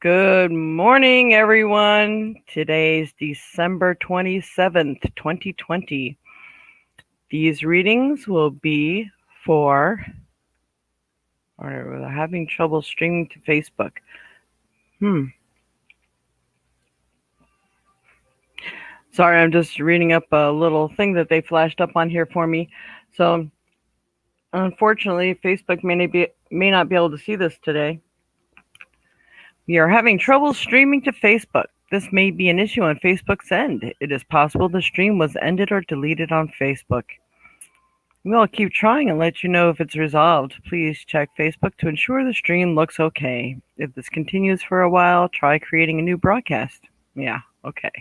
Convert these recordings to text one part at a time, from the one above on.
Good morning, everyone. Today's December 27th, 2020. These readings will be for, or we're having trouble streaming to Facebook. Sorry, I'm just reading up a little thing that they flashed up on here for me. So, unfortunately, Facebook may not be able to see this today. We are having trouble streaming to Facebook. This may be an issue on Facebook's end. It is possible the stream was ended or deleted on Facebook. We'll keep trying and let you know if it's resolved. Please check Facebook to ensure the stream looks okay. If this continues for a while, try creating a new broadcast. Yeah, okay.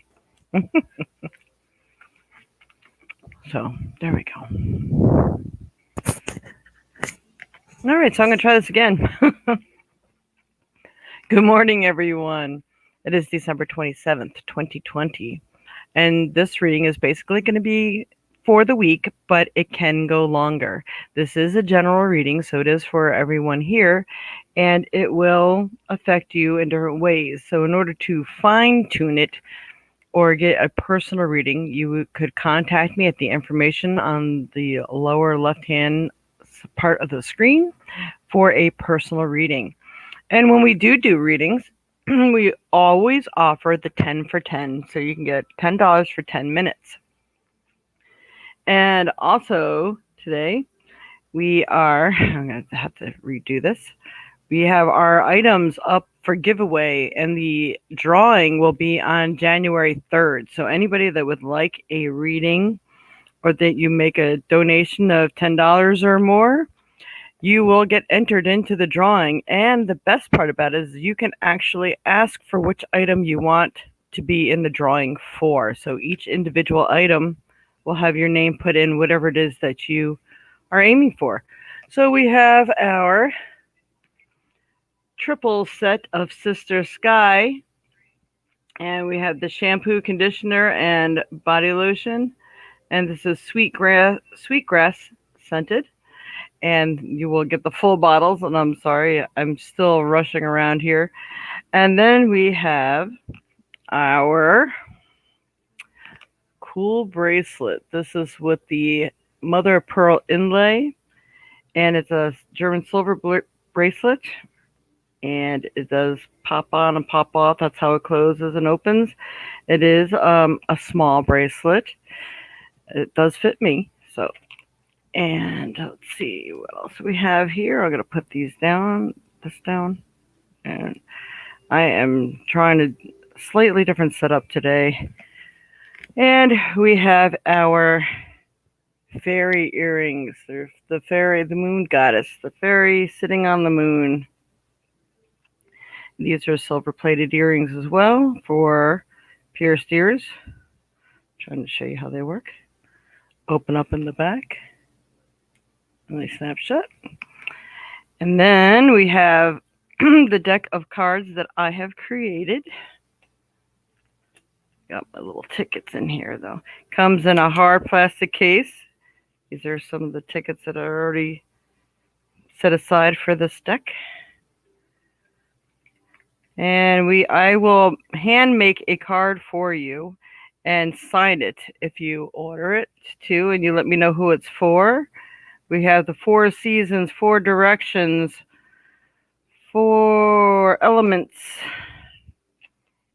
So, there we go. All right, so I'm going to try this again. Good morning, everyone. It is December 27th, 2020. And this reading is basically going to be for the week, but it can go longer. This is a general reading, so it is for everyone here, and it will affect you in different ways. So in order to fine-tune it or get a personal reading, you could contact me at the information on the lower left-hand part of the screen for a personal reading. And when we do readings, we always offer the 10 for 10, so you can get $10 for 10 minutes. And also today, I'm going to have to redo this. We have our items up for giveaway, and the drawing will be on January 3rd. So anybody that would like a reading or that you make a donation of $10 or more, you will get entered into the drawing. And the best part about it is you can actually ask for which item you want to be in the drawing for. So each individual item will have your name put in, whatever it is that you are aiming for. So we have our triple set of Sister Sky, and we have the shampoo, conditioner, and body lotion. And this is sweetgrass scented. And you will get the full bottles, and I'm sorry, I'm still rushing around here. And then we have our cool bracelet. This is with the mother of pearl inlay, and it's a German silver bracelet, and it does pop on and pop off. That's how it closes and opens. It is a small bracelet. It does fit me, so. And let's see what else we have here. I'm going to put this down, and I am trying a slightly different setup today. And we have our fairy earrings. There's the fairy, the moon goddess, the fairy sitting on the moon. These are silver-plated earrings as well for pierced ears. I'm trying to show you how they work. Open up in the back. And they snap shut. And then we have the deck of cards that I have created. Got my little tickets in here, though. Comes in a hard plastic case. These are some of the tickets that are already set aside for this deck. And I will hand make a card for you and sign it if you order it too, and you let me know who it's for. We have the 4 seasons, 4 directions, 4 elements,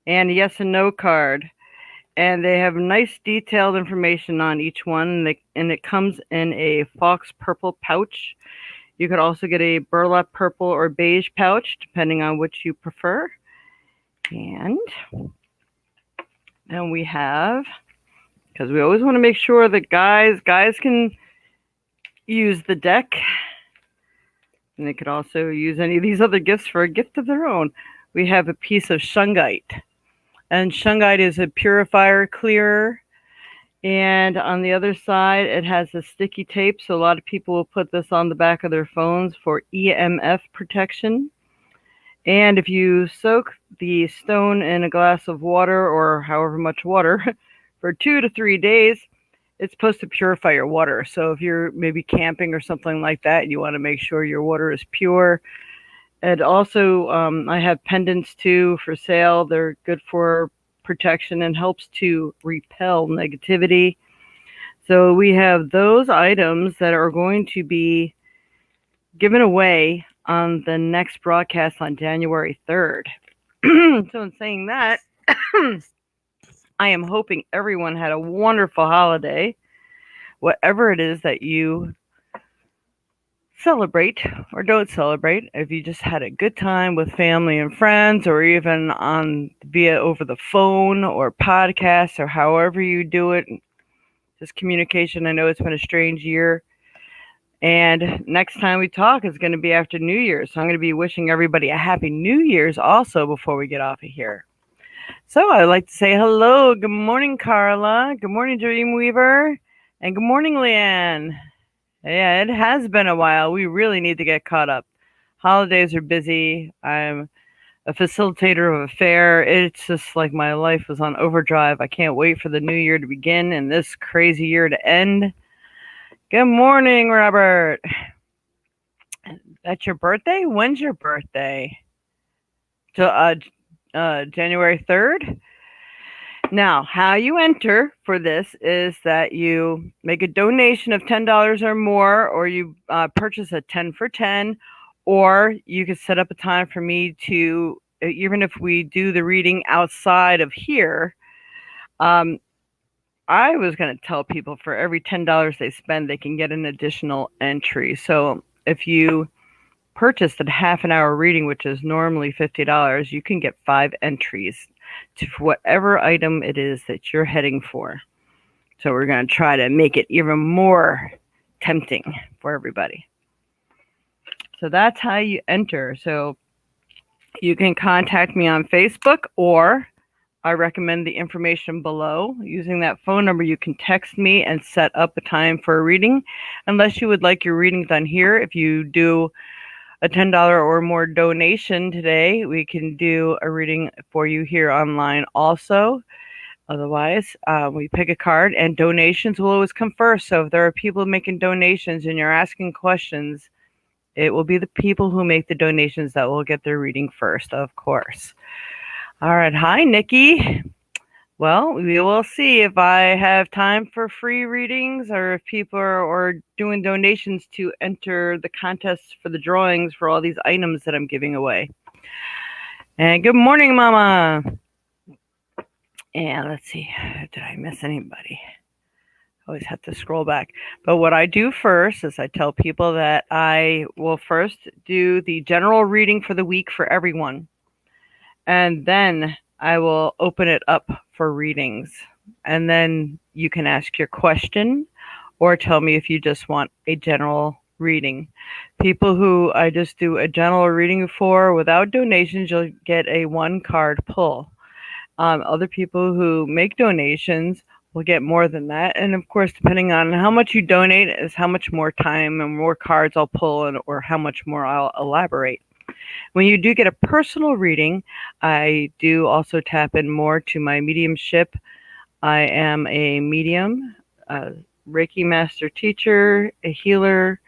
and yes and no card. And they have nice detailed information on each one, and it comes in a fox purple pouch. You could also get a burlap purple or beige pouch, depending on which you prefer. And then we have, because we always want to make sure that guys can use the deck, and they could also use any of these other gifts for a gift of their own. We have a piece of shungite, and shungite is a purifier clearer, and on the other side it has a sticky tape, so a lot of people will put this on the back of their phones for EMF protection. And if you soak the stone in a glass of water, or however much water, for 2 to 3 days, it's supposed to purify your water. So if you're maybe camping or something like that, and you want to make sure your water is pure, And also, I have pendants too for sale. They're good for protection and helps to repel negativity. So we have those items that are going to be given away on the next broadcast on January 3rd. So in saying that, I am hoping everyone had a wonderful holiday, whatever it is that you celebrate or don't celebrate. If you just had a good time with family and friends, or even on via over the phone or podcast, or however you do it, just communication. I know it's been a strange year. And next time we talk is going to be after New Year's. So I'm going to be wishing everybody a happy New Year's also before we get off of here. So I'd like to say hello. Good morning, Carla. Good morning, Dreamweaver. And good morning, Leanne. Yeah, it has been a while. We really need to get caught up. Holidays are busy. I'm a facilitator of a fair. It's just like my life is on overdrive. I can't wait for the new year to begin and this crazy year to end. Good morning, Robert. That's your birthday? When's your birthday? January 3rd? Now, how you enter for this is that you make a donation of $10 or more, or you purchase a 10 for 10, or you can set up a time for me to, even if we do the reading outside of here, I was going to tell people for every $10 they spend, they can get an additional entry. So if you purchased a half an hour reading, which is normally $50, you can get 5 entries to whatever item it is that you're heading for. So we're going to try to make it even more tempting for everybody. So that's how you enter. So you can contact me on Facebook, or I recommend the information below. Using that phone number, you can text me and set up a time for a reading. Unless you would like your reading done here, if you do a $10 or more donation today, we can do a reading for you here online also. Otherwise, we pick a card, and donations will always come first. So if there are people making donations and you're asking questions, it will be the people who make the donations that will get their reading first, of course. All right. Hi, Nikki. Well, we will see if I have time for free readings, or if people are doing donations to enter the contests for the drawings for all these items that I'm giving away. And good morning, Mama. And let's see, did I miss anybody? I always have to scroll back. But what I do first is I tell people that I will first do the general reading for the week for everyone. And then I will open it up for readings. And then you can ask your question or tell me if you just want a general reading. People who I just do a general reading for without donations, you'll get a 1-card pull. Other people who make donations will get more than that. And of course, depending on how much you donate is how much more time and more cards I'll pull, or how much more I'll elaborate. When you do get a personal reading, I do also tap in more to my mediumship. I am a medium, a Reiki master teacher, a healer,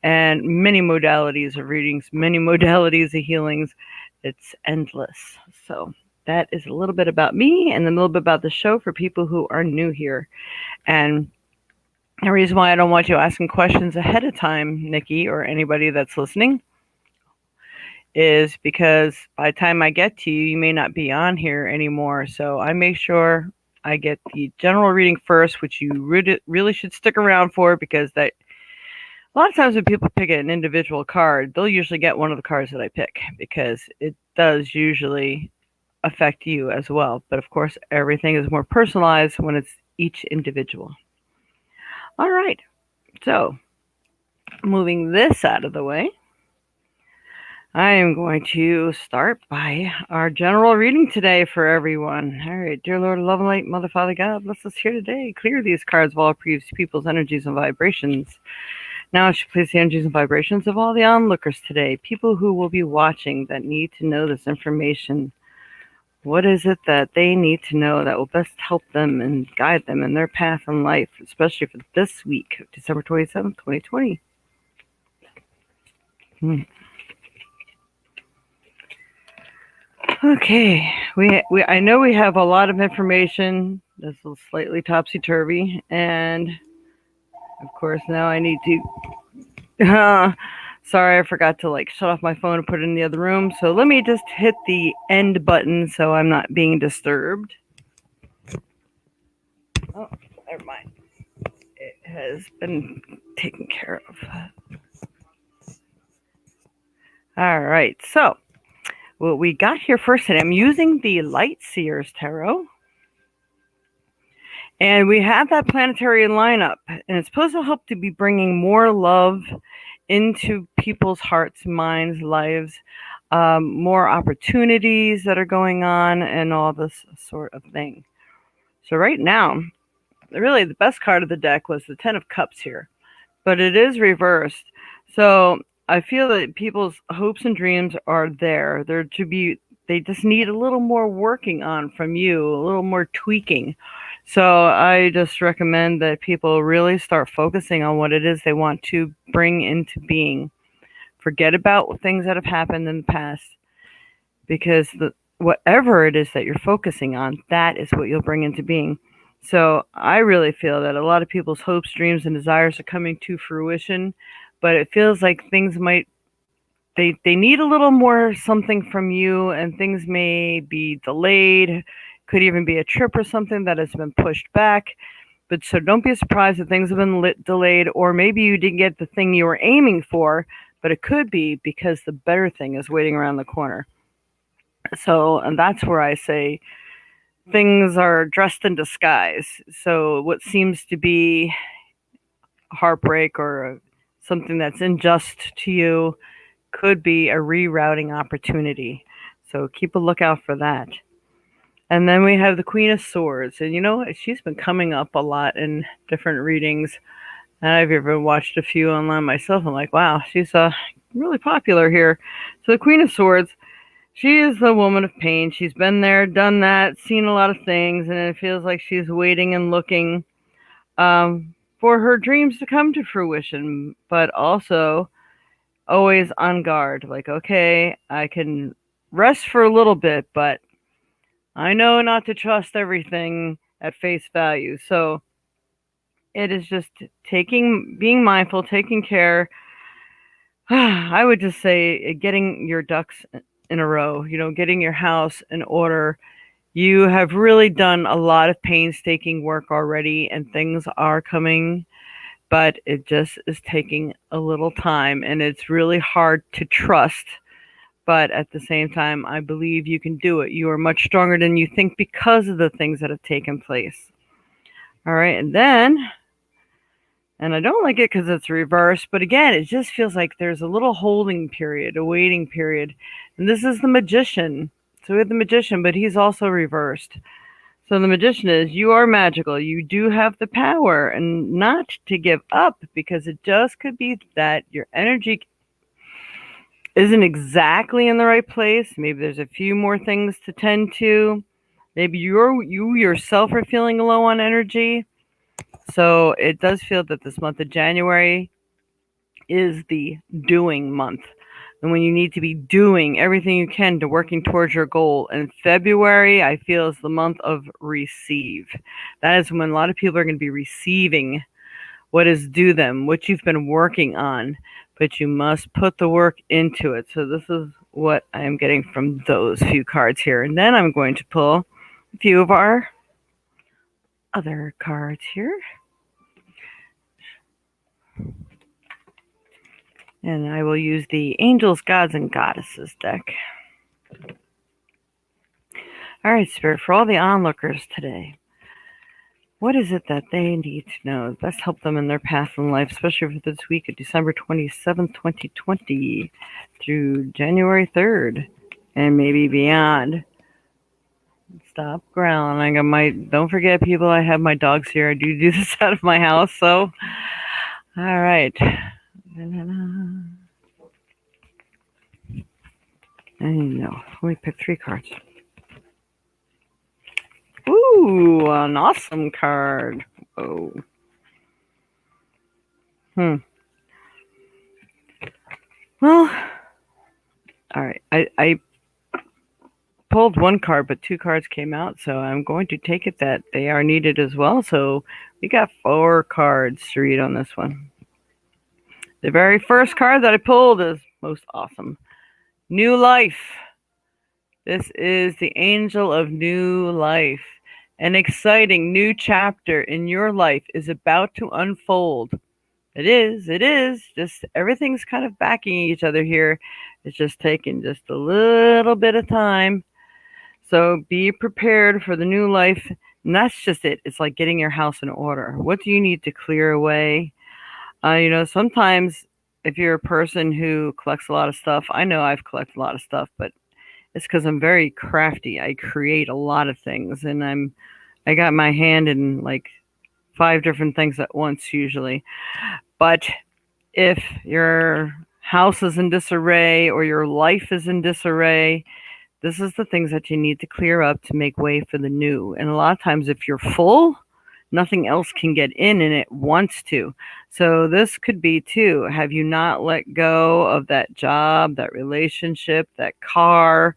and many modalities of readings, many modalities of healings. It's endless. So that is a little bit about me and a little bit about the show for people who are new here. And the reason why I don't want you asking questions ahead of time, Nikki, or anybody that's listening, is because by the time I get to you, you may not be on here anymore. So I make sure I get the general reading first, which you really should stick around for, because that a lot of times when people pick an individual card, they'll usually get one of the cards that I pick, because it does usually affect you as well. But of course, everything is more personalized when it's each individual. All right. So moving this out of the way, I am going to start by our general reading today for everyone. All right, dear Lord, love and light, Mother, Father, God, bless us here today. Clear these cards of all previous people's energies and vibrations. Now I should place the energies and vibrations of all the onlookers today, people who will be watching that need to know this information. What is it that they need to know that will best help them and guide them in their path in life, especially for this week, December 27th, 2020? Okay, I know we have a lot of information. This is slightly topsy turvy, and of course now I need to. Sorry, I forgot to shut off my phone and put it in the other room. So let me just hit the end button so I'm not being disturbed. Oh, never mind. It has been taken care of. All right, so what we got here first today, I'm using the Light Seers Tarot. And we have that planetary lineup, and it's supposed to help to be bringing more love into people's hearts, minds, lives, more opportunities that are going on, and all this sort of thing. So right now, really the best card of the deck was the Ten of Cups here, but it is reversed. So I feel that people's hopes and dreams are there. They just need a little more working on from you, a little more tweaking. So I just recommend that people really start focusing on what it is they want to bring into being. Forget about things that have happened in the past, because whatever it is that you're focusing on, that is what you'll bring into being. So I really feel that a lot of people's hopes, dreams, and desires are coming to fruition, but it feels like things might they need a little more something from you, and things may be delayed. Could even be a trip or something that has been pushed back. But so don't be surprised if things have been delayed, or maybe you didn't get the thing you were aiming for, but it could be because the better thing is waiting around the corner. So, and that's where I say things are dressed in disguise. So what seems to be heartbreak or something that's unjust to you could be a rerouting opportunity. So keep a lookout for that. And then we have the Queen of Swords. And she's been coming up a lot in different readings. And I've even watched a few online myself. I'm like, wow, she's really popular here. So the Queen of Swords, she is the woman of pain. She's been there, done that, seen a lot of things, and it feels like she's waiting and looking for her dreams to come to fruition, but also always on guard. Like, okay, I can rest for a little bit, but I know not to trust everything at face value. So it is just being mindful, taking care. I would just say getting your ducks in a row, getting your house in order. You have really done a lot of painstaking work already, and things are coming, but it just is taking a little time, and it's really hard to trust. But at the same time, I believe you can do it. You are much stronger than you think because of the things that have taken place. All right, and I don't like it because it's reversed, but again, it just feels like there's a little holding period, a waiting period. And this is the Magician. So we have the Magician, but he's also reversed. So the Magician is, you are magical. You do have the power, and not to give up, because it just could be that your energy isn't exactly in the right place. Maybe there's a few more things to tend to. Maybe you yourself are feeling low on energy. So it does feel that this month of January is the doing month. And when you need to be doing everything you can to working towards your goal. And February, I feel, is the month of receive. That is when a lot of people are going to be receiving what is due them, what you've been working on, but you must put the work into it. So this is what I am getting from those few cards here. And then I'm going to pull a few of our other cards here. And I will use the Angels, Gods, and Goddesses deck. All right, Spirit, for all the onlookers today, what is it that they need to know? Best help them in their path in life, especially for this week of December 27th, 2020 through January 3rd, and maybe beyond. Stop growling. Don't forget, people, I have my dogs here. I do this out of my house, so. All right. Let me pick 3 cards. Ooh, an awesome card. Oh. Well, all right. I pulled one card, but two cards came out, so I'm going to take it that they are needed as well. So we got 4 cards to read on this one. The very first card that I pulled is most awesome. New life. This is the angel of new life. An exciting new chapter in your life is about to unfold. It is. Just everything's kind of backing each other here. It's just taking just a little bit of time. So be prepared for the new life. And that's just it. It's like getting your house in order. What do you need to clear away? Sometimes if you're a person who collects a lot of stuff, I know I've collected a lot of stuff, but it's because I'm very crafty. I create a lot of things, and I got my hand in like 5 different things at once usually. But if your house is in disarray or your life is in disarray, this is the things that you need to clear up to make way for the new. And a lot of times, if you're full, nothing else can get in and it wants to. So this could be too. Have you not let go of that job, that relationship, that car?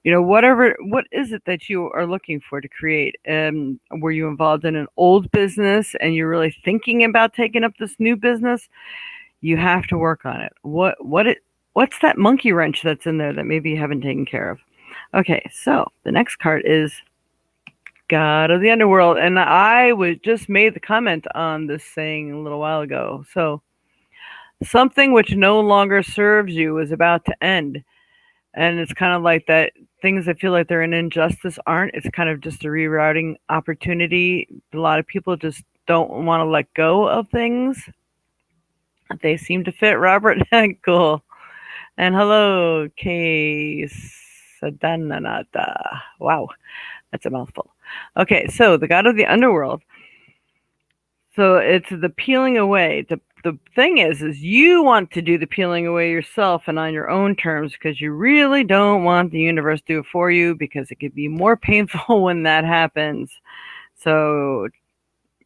What is it that you are looking for to create? Were you involved in an old business and you're really thinking about taking up this new business? You have to work on it. What's that monkey wrench that's in there that maybe you haven't taken care of? Okay, so the next card is God of the Underworld, and I just made the comment on this saying a little while ago. So something which no longer serves you is about to end. And it's kind of like that things that feel like they're an injustice aren't. It's kind of just a rerouting opportunity. A lot of people just don't want to let go of things. They seem to fit, Robert. Cool. And hello, Sadananata. Wow, that's a mouthful. Okay, so the God of the Underworld. So it's the peeling away. The thing is you want to do the peeling away yourself and on your own terms, because you really don't want the universe to do it for you, because it could be more painful when that happens. So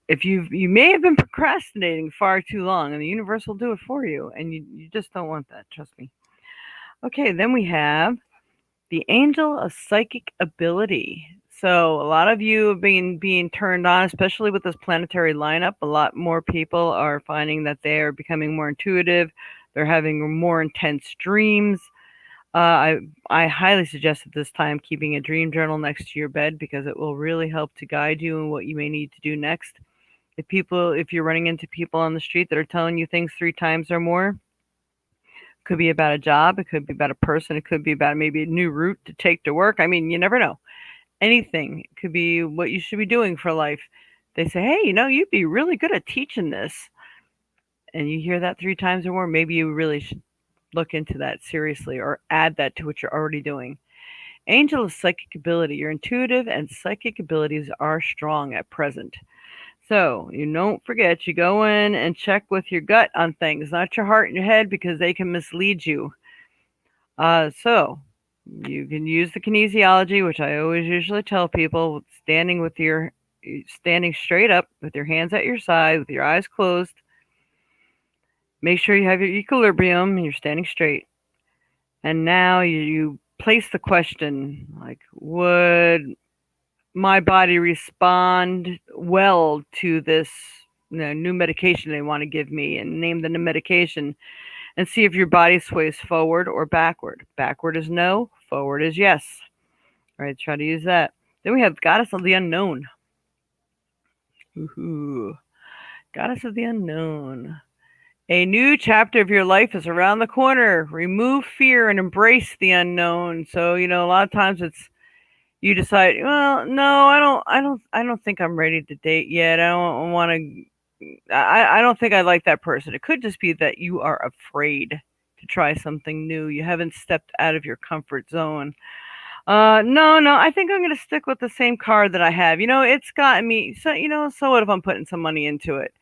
if you may have been procrastinating far too long, and the universe will do it for you, and you just don't want that, trust me. Okay, then we have the Angel of Psychic Ability. So a lot of you have been being turned on, especially with this planetary lineup. A lot more people are finding that they are becoming more intuitive. They're having more intense dreams. I highly suggest at this time keeping a dream journal next to your bed, because it will really help to guide you in what you may need to do next. If you're running into people on the street that are telling you things 3 times or more, it could be about a job, it could be about a person, it could be about maybe a new route to take to work. I mean, you never know. Anything. It could be what you should be doing for life. They say, hey, you'd be really good at teaching this. And you hear that 3 times or more, maybe you really should look into that seriously or add that to what you're already doing. Angel of Psychic Ability. Your intuitive and psychic abilities are strong at present. So you don't forget, you go in and check with your gut on things, not your heart and your head, because they can mislead you. So you can use the kinesiology, which I always usually tell people, standing straight up with your hands at your side, with your eyes closed. Make sure you have your equilibrium and you're standing straight. And now you place the question, like, would my body respond well to this new medication they want to give me, and name the new medication, and see if your body sways forward or backward. Backward is no, forward is yes. All right, try to use that. Then we have Goddess of the Unknown. Ooh, Goddess of the Unknown. A new chapter of your life is around the corner. Remove fear and embrace the unknown. So, a lot of times you decide, well, no, I don't think I'm ready to date yet. I don't want to. I don't think I like that person. It could just be that you are afraid to try something new. You haven't stepped out of your comfort zone. No, I think I'm going to stick with the same card that I have. It's gotten me. So what if I'm putting some money into it?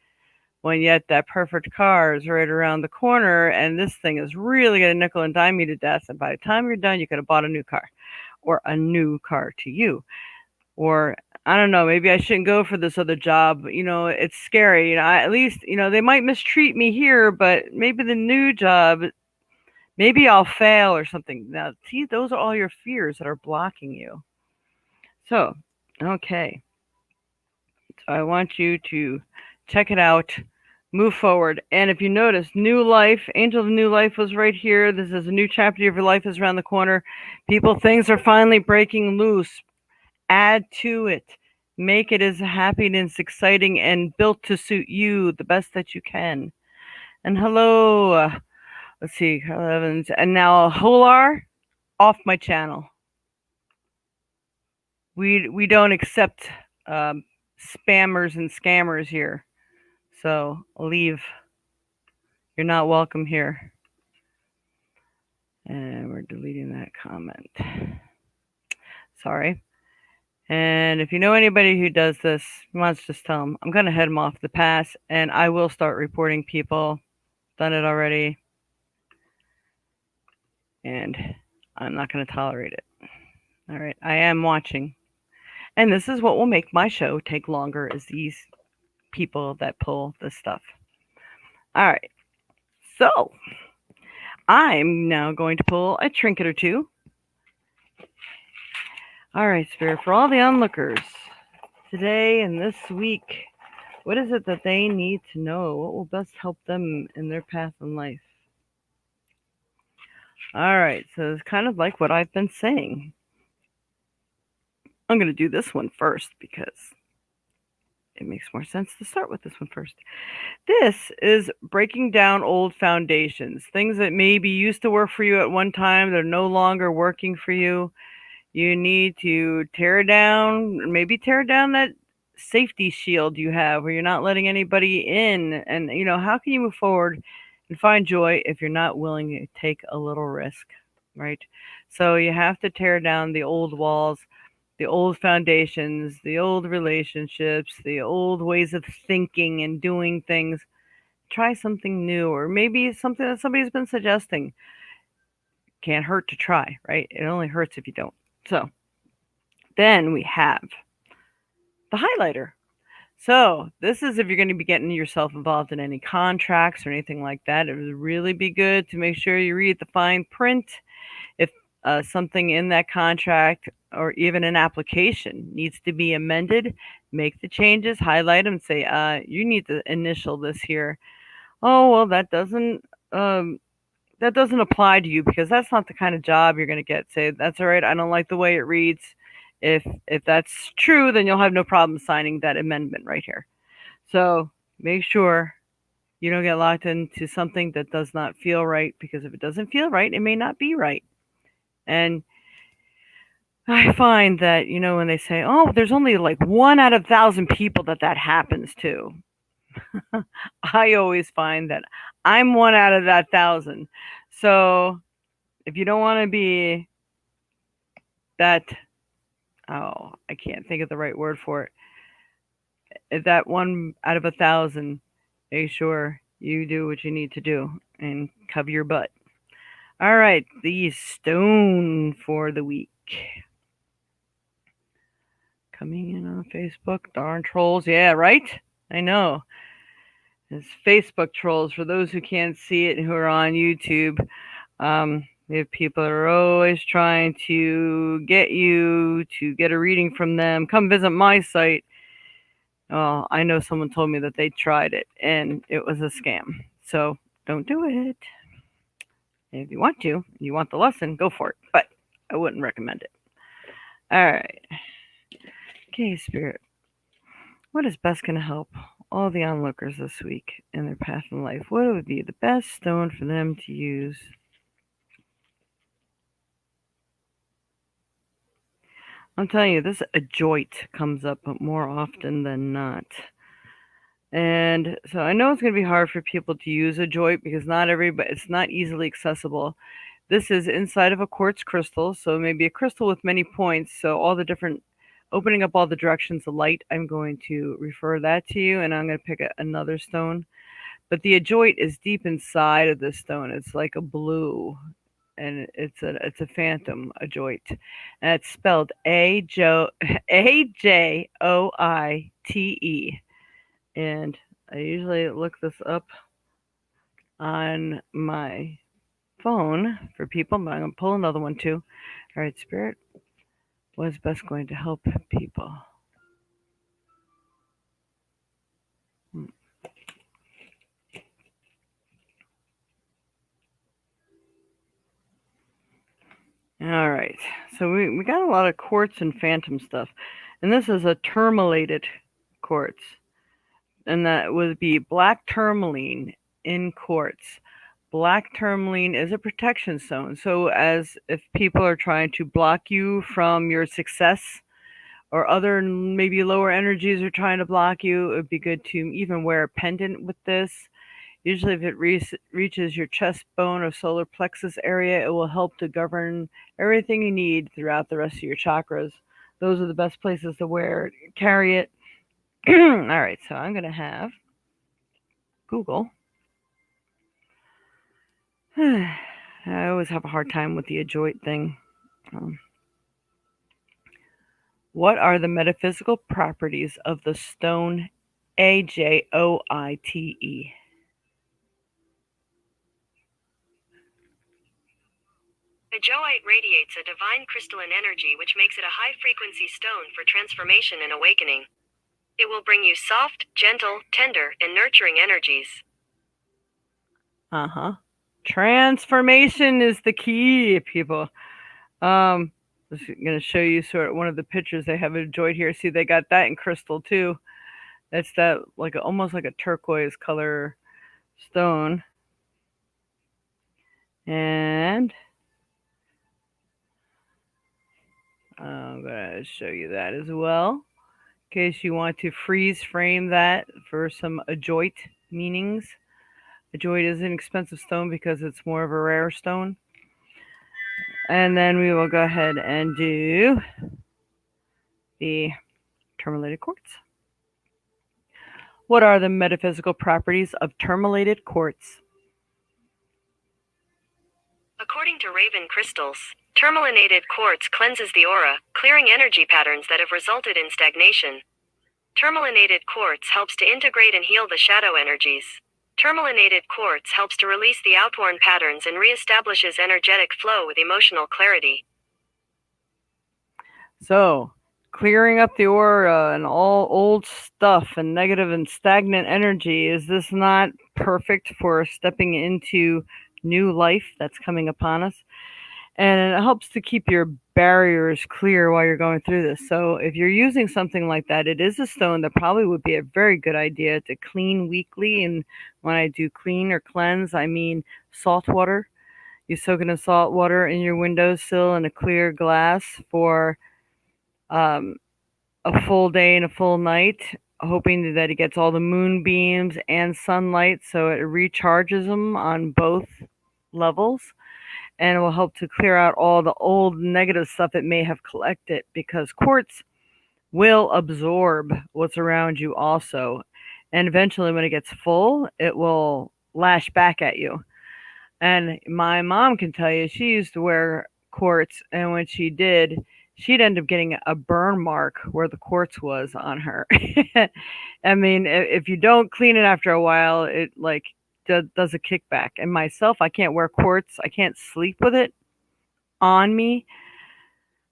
When yet that perfect car is right around the corner, and this thing is really going to nickel and dime you to death. And by the time you're done, you could have bought a new car, or a new car to you. Or I don't know, maybe I shouldn't go for this other job. It's scary. At least, they might mistreat me here, but maybe the new job, Maybe I'll fail or something. Now, see, those are all your fears that are blocking you. So, okay. So I want you to check it out, move forward. And if you notice, new life, angel of new life was right here. This is a new chapter of your life is around the corner. People, things are finally breaking loose. Add to it. Make it as happy and as exciting and built to suit you the best that you can. And hello, let's see, Carl Evans. And now Holar, off my channel. We don't accept um, spammers and scammers here. So leave. You're not welcome here. And we're deleting that comment. Sorry. And if you know anybody who does this, let's just tell them I'm going to head them off the pass, and I will start reporting people. Done it already, and I'm not going to tolerate it. All right, I am watching, and this is what will make my show take longer: is these people that pull this stuff. All right, so I'm now going to pull a trinket or two. All right, Spirit, for all the onlookers today and this week, what is it that they need to know? What will best help them in their path in life? All right, so it's kind of like what I've been saying. I'm going to do this one first because it makes more sense to start with this one first. This is breaking down old foundations, things that maybe used to work for you at one time, they're no longer working for you. You need to tear down, maybe tear down that safety shield you have where you're not letting anybody in. And, how can you move forward and find joy if you're not willing to take a little risk, right? So you have to tear down the old walls, the old foundations, the old relationships, the old ways of thinking and doing things. Try something new, or maybe something that somebody's been suggesting. Can't hurt to try, right? It only hurts if you don't. So then we have the highlighter. So this is if you're going to be getting yourself involved in any contracts or anything like that. It would really be good to make sure you read the fine print. If something in that contract or even an application needs to be amended, make the changes, highlight them, say, you need to initial this here. Oh, well, that doesn't apply to you because that's not the kind of job you're going to get. Say, that's all right. I don't like the way it reads. If that's true, then you'll have no problem signing that amendment right here. So make sure you don't get locked into something that does not feel right, because if it doesn't feel right, it may not be right. And I find that, when they say, oh, there's only like 1 out of 1,000 people that happens to, I always find that I'm 1 out of that 1,000. So if you don't want to be that, I can't think of the right word for it, that 1 out of 1,000, make sure you do what you need to do and cover your butt. All right, the stone for the week. Coming in on Facebook, darn trolls. Yeah, right? I know. It's Facebook trolls. For those who can't see it and who are on YouTube, we have people that are always trying to get you to get a reading from them. Come visit my site. Oh, I know someone told me that they tried it and it was a scam. So don't do it. If you want to, you want the lesson, go for it. But I wouldn't recommend it. All right. Okay, Spirit. What is best going to help all the onlookers this week in their path in life? What would be the best stone for them to use? I'm telling you, this adjoit comes up more often than not. And so I know it's going to be hard for people to use adjoit because it's not easily accessible. This is inside of a quartz crystal, so maybe a crystal with many points. So all the different, opening up all the directions of light, I'm going to refer that to you, and I'm going to pick another stone. But the adjoit is deep inside of this stone. It's like a blue, and it's a phantom adjoit, and it's spelled AJOITE. And I usually look this up on my phone for people, but I'm going to pull another one too. All right, Spirit, what is best going to help people? All right, so we got a lot of quartz and phantom stuff, and this is a tourmalated quartz, and that would be black tourmaline in quartz. Black tourmaline is a protection stone, so as if people are trying to block you from your success or other maybe lower energies are trying to block you, it would be good to even wear a pendant with this. Usually, if it reaches your chest bone or solar plexus area, it will help to govern everything you need throughout the rest of your chakras. Those are the best places to wear it. Carry it. All right, so I'm going to have Google. I always have a hard time with the adjoit thing. What are the metaphysical properties of the stone Ajoite? Ajoite radiates a divine crystalline energy which makes it a high-frequency stone for transformation and awakening. It will bring you soft, gentle, tender, and nurturing energies. Transformation is the key, people. I'm going to show you sort of one of the pictures. They have a joint here. See, they got that in crystal too. That's that like almost like a turquoise color stone. And I'm going to show you that as well, in case you want to freeze frame that for some adjoit meanings. Adjoit is an expensive stone because it's more of a rare stone. And then we will go ahead and do the tourmalated quartz. What are the metaphysical properties of tourmalated quartz? According to Raven Crystals, tourmalinated quartz cleanses the aura, clearing energy patterns that have resulted in stagnation. Tourmalinated quartz helps to integrate and heal the shadow energies. Tourmalinated quartz helps to release the outworn patterns and reestablishes energetic flow with emotional clarity. So, clearing up the aura and all old stuff and negative and stagnant energy, is this not perfect for stepping into new life that's coming upon us? And it helps to keep your barriers clear while you're going through this. So if you're using something like that, it is a stone that probably would be a very good idea to clean weekly. And when I do clean or cleanse, I mean salt water. You soak it in salt water in your windowsill in a clear glass for a full day and a full night, hoping that it gets all the moonbeams and sunlight so it recharges them on both levels. And it will help to clear out all the old negative stuff it may have collected, because quartz will absorb what's around you also. And eventually, when it gets full, it will lash back at you. And my mom can tell you, she used to wear quartz, and when she did, she'd end up getting a burn mark where the quartz was on her. I mean, if you don't clean it after a while, it like does a kickback. And myself, I can't wear quartz. I can't sleep with it on me.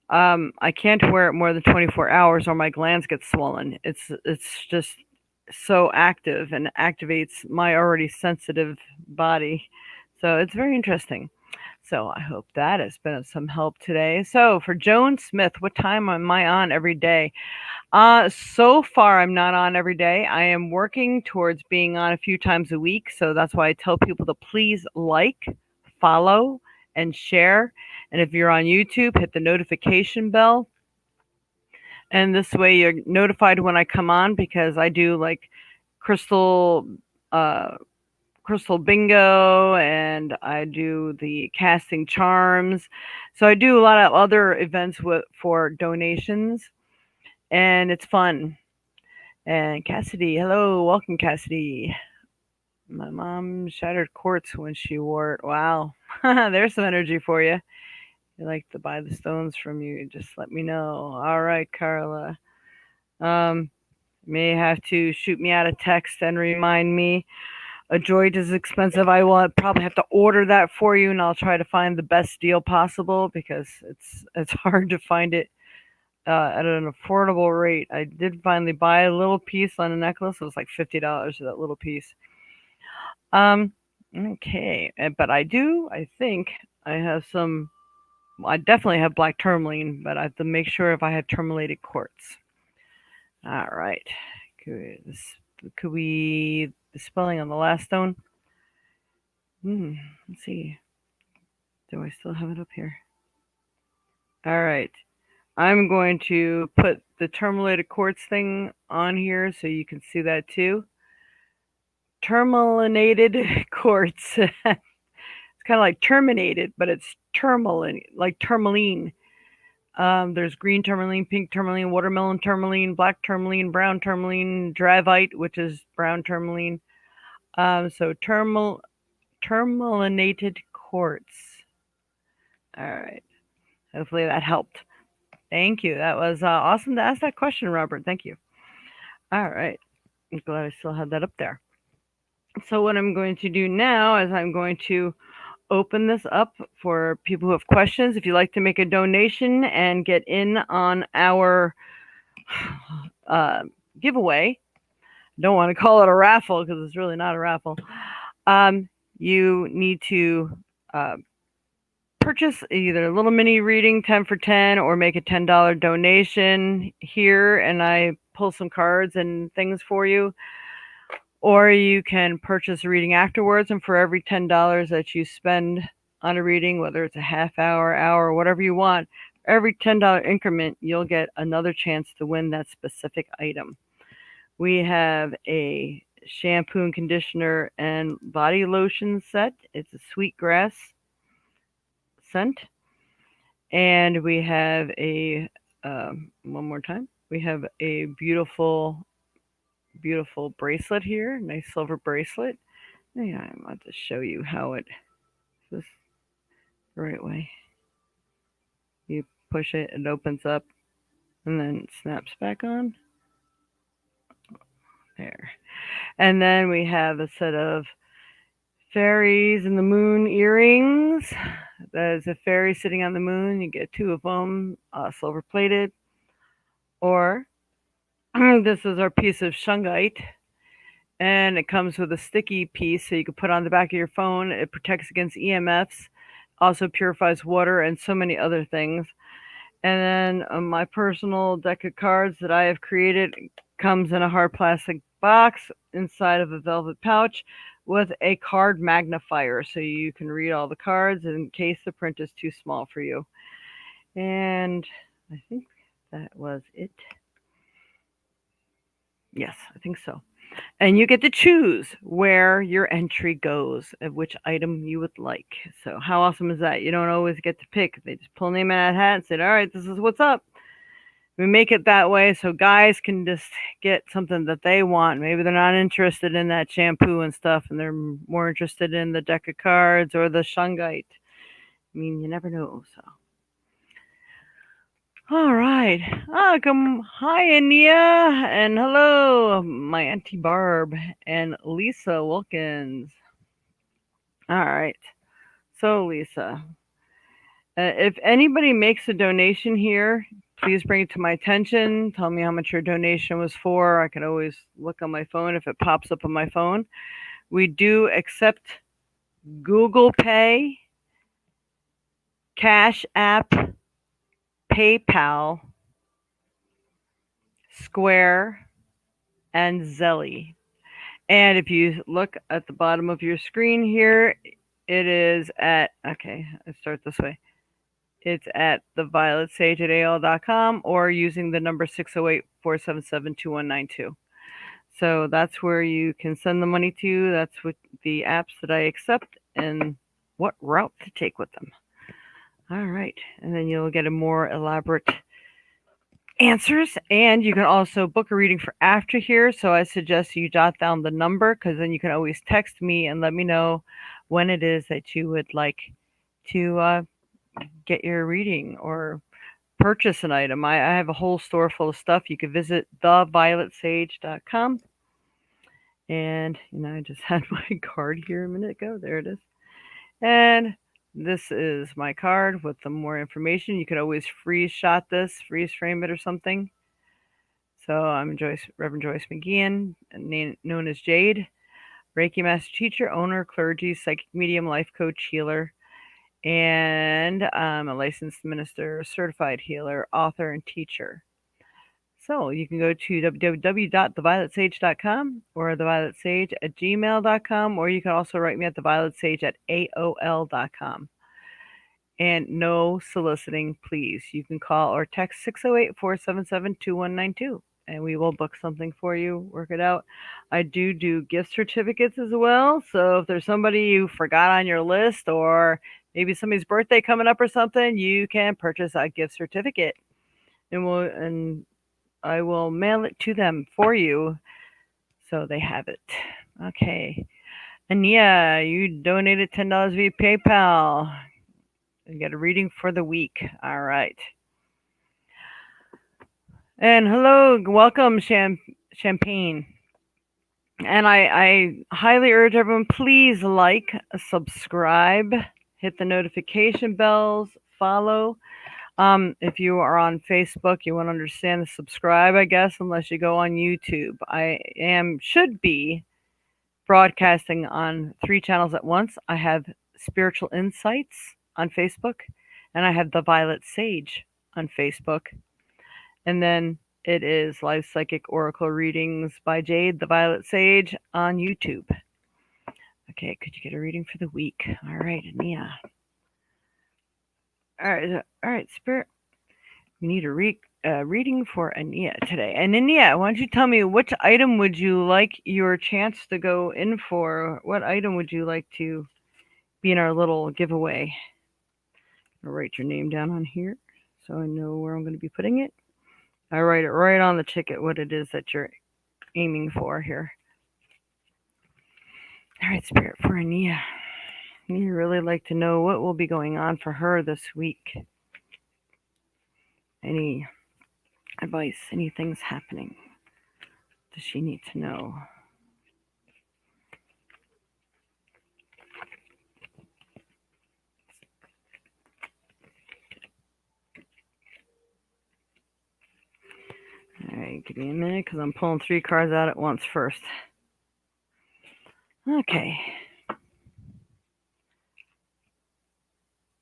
I can't wear it more than 24 hours or my glands get swollen. It's just so active and activates my already sensitive body. So it's very interesting. So I hope that has been of some help today. So for Joan Smith, what time am I on every day? So far, I'm not on every day. I am working towards being on a few times a week. So that's why I tell people to please like, follow, and share. And if you're on YouTube, hit the notification bell. And this way you're notified when I come on, because I do like crystal bingo, and I do the casting charms. So I do a lot of other events for donations, and it's fun. And Cassidy, hello, welcome, Cassidy. My mom shattered quartz when she wore it. Wow, there's some energy for you. You like to buy the stones from you, just let me know. All right, Carla. May have to shoot me out a text and remind me. A droid is expensive. I will probably have to order that for you, and I'll try to find the best deal possible because it's hard to find it at an affordable rate. I did finally buy a little piece on a necklace. It was like $50 for that little piece. Um, okay, but I think I have some. I definitely have black tourmaline, but I have to make sure if I have tourmalated quartz. All right. Could we the spelling on the last stone? Let's see. Do I still have it up here? All right. I'm going to put the tourmalated quartz thing on here so you can see that too. Tourmalinated quartz. It's kind of like terminated, but it's tourmaline, like tourmaline. There's green tourmaline, pink tourmaline, watermelon tourmaline, black tourmaline, brown tourmaline, dravite, which is brown tourmaline. So tourmalinated quartz. All right. Hopefully that helped. Thank you. That was awesome to ask that question, Robert. Thank you. All right. I'm glad I still had that up there. So what I'm going to do now is I'm going to open this up for people who have questions. If you'd like to make a donation and get in on our uh, giveaway, don't want to call it a raffle because it's really not a raffle. You need to purchase either a little mini reading 10 for 10 or make a $10 donation here and I pull some cards and things for you. Or you can purchase a reading afterwards, and for every $10 that you spend on a reading, whether it's a half hour, whatever you want, every $10 increment, you'll get another chance to win that specific item. We have a shampoo and conditioner and body lotion set. It's a sweet grass scent. And we have a, one more time, we have a beautiful bracelet here, nice silver bracelet. Yeah, I'm about to show you how it is the right way. You push it, it opens up, and then it snaps back on. There. And then we have a set of fairies in the moon earrings. That is a fairy sitting on the moon. You get two of them, silver plated. Or this is our piece of shungite. And it comes with a sticky piece so you can put on the back of your phone. It protects against EMFs, also purifies water, and so many other things. And then my personal deck of cards that I have created comes in a hard plastic box inside of a velvet pouch with a card magnifier so you can read all the cards in case the print is too small for you. And I think that was it. Yes, I think so. And you get to choose where your entry goes, of which item you would like. So how awesome is that? You don't always get to pick. They just pull a name out of a hat and say, all right, this is what's up. We make it that way so guys can just get something that they want. Maybe they're not interested in that shampoo and stuff, and they're more interested in the deck of cards or the shungite. I mean, you never know, so. All right. Hi, Ania, and hello, my Auntie Barb and Lisa Wilkins. All right. So, Lisa, if anybody makes a donation here, please bring it to my attention. Tell me how much your donation was for. I can always look on my phone if it pops up on my phone. We do accept Google Pay, Cash App, PayPal, Square, and Zelly. And if you look at the bottom of your screen here, it is at, okay, let's start this way. It's at thevioletsage@AOL.com or using the number 608-477-2192. So that's where you can send the money to. That's what the apps that I accept and what route to take with them. All right. And then you'll get a more elaborate answers, and you can also book a reading for after here. So I suggest you jot down the number because then you can always text me and let me know when it is that you would like to get your reading or purchase an item. I have a whole store full of stuff. You can visit thevioletsage.com And I just had my card here a minute ago. There it is. And this is my card with some more information. You could always freeze shot this, freeze frame it or something. So I'm Reverend Joyce McGeehan, known as Jade, Reiki Master Teacher, owner, clergy, psychic medium, life coach, healer, and I'm a licensed minister, certified healer, author, and teacher. So you can go to www.thevioletsage.com or thevioletsage@gmail.com, or you can also write me at thevioletsage@aol.com. And no soliciting, please. You can call or text 608-477-2192, and we will book something for you, work it out. I do gift certificates as well. So if there's somebody you forgot on your list, or maybe somebody's birthday coming up or something, you can purchase a gift certificate, and I will mail it to them for you so they have it. Okay. And yeah, you donated $10 via PayPal. You get a reading for the week. All right. And hello, welcome, Champagne. And I highly urge everyone, please like, subscribe, hit the notification bells, follow. If you are on Facebook, you want to understand the subscribe, I guess, unless you go on YouTube. Should be broadcasting on 3 channels at once. I have Spiritual Insights on Facebook, and I have The Violet Sage on Facebook. And then it is Live Psychic Oracle Readings by Jade, The Violet Sage on YouTube. Okay, could you get a reading for the week? All right, Ania. All right, Spirit. We need a reading for Ania today. And Ania, why don't you tell me, which item would you like your chance to go in for? What item would you like to be in our little giveaway? I'll write your name down on here so I know where I'm going to be putting it. I write it right on the ticket what it is that you're aiming for here. All right, Spirit, for Ania. You really like to know what will be going on for her this week. Any advice, anything's happening? Does she need to know? All right, give me a minute because I'm pulling 3 cards out at once first. Okay.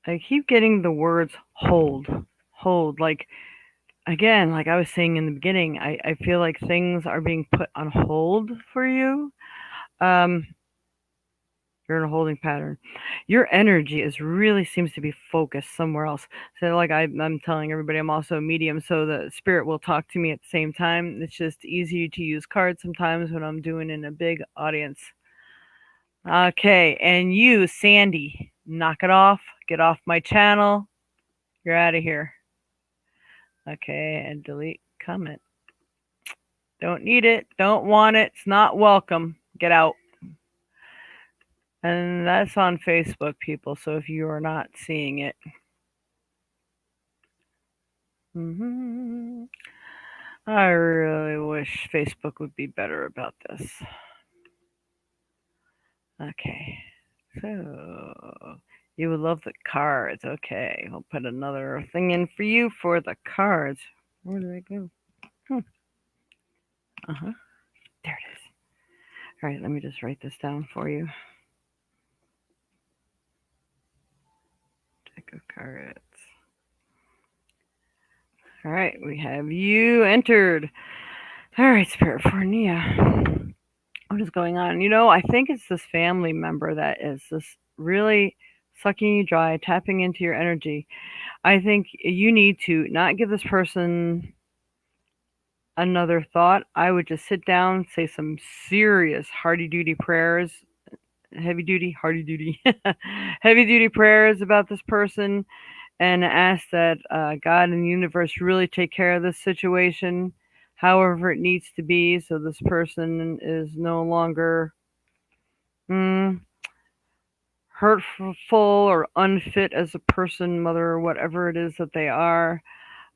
I keep getting the words hold. Hold. Like, again, like I was saying in the beginning, I feel like things are being put on hold for you. You're in a holding pattern. Your energy really seems to be focused somewhere else. So like I'm telling everybody, I'm also a medium, so the spirit will talk to me at the same time. It's just easy to use cards sometimes when I'm doing in a big audience. Okay, and you, Sandy, knock it off. Get off my channel. You're out of here. Okay, and delete comment. Don't need it. Don't want it. It's not welcome. Get out. And that's on Facebook, people. So if you are not seeing it. I really wish Facebook would be better about this. Okay. So you would love the cards. Okay. I'll put another thing in for you for the cards. Where did I go? Uh-huh. There it is. All right, let me just write this down for you. Deck of cards. All right, we have you entered. All right, Spirit for Nia. What is going on? I think it's this family member that is just really sucking you dry, tapping into your energy. I think you need to not give this person another thought. I would just sit down, say some serious hardy-duty prayers, heavy-duty, hardy-duty, heavy-duty prayers about this person, and ask that God and the universe really take care of this situation, however it needs to be, so this person is no longer hurtful or unfit as a person, mother, or whatever it is that they are,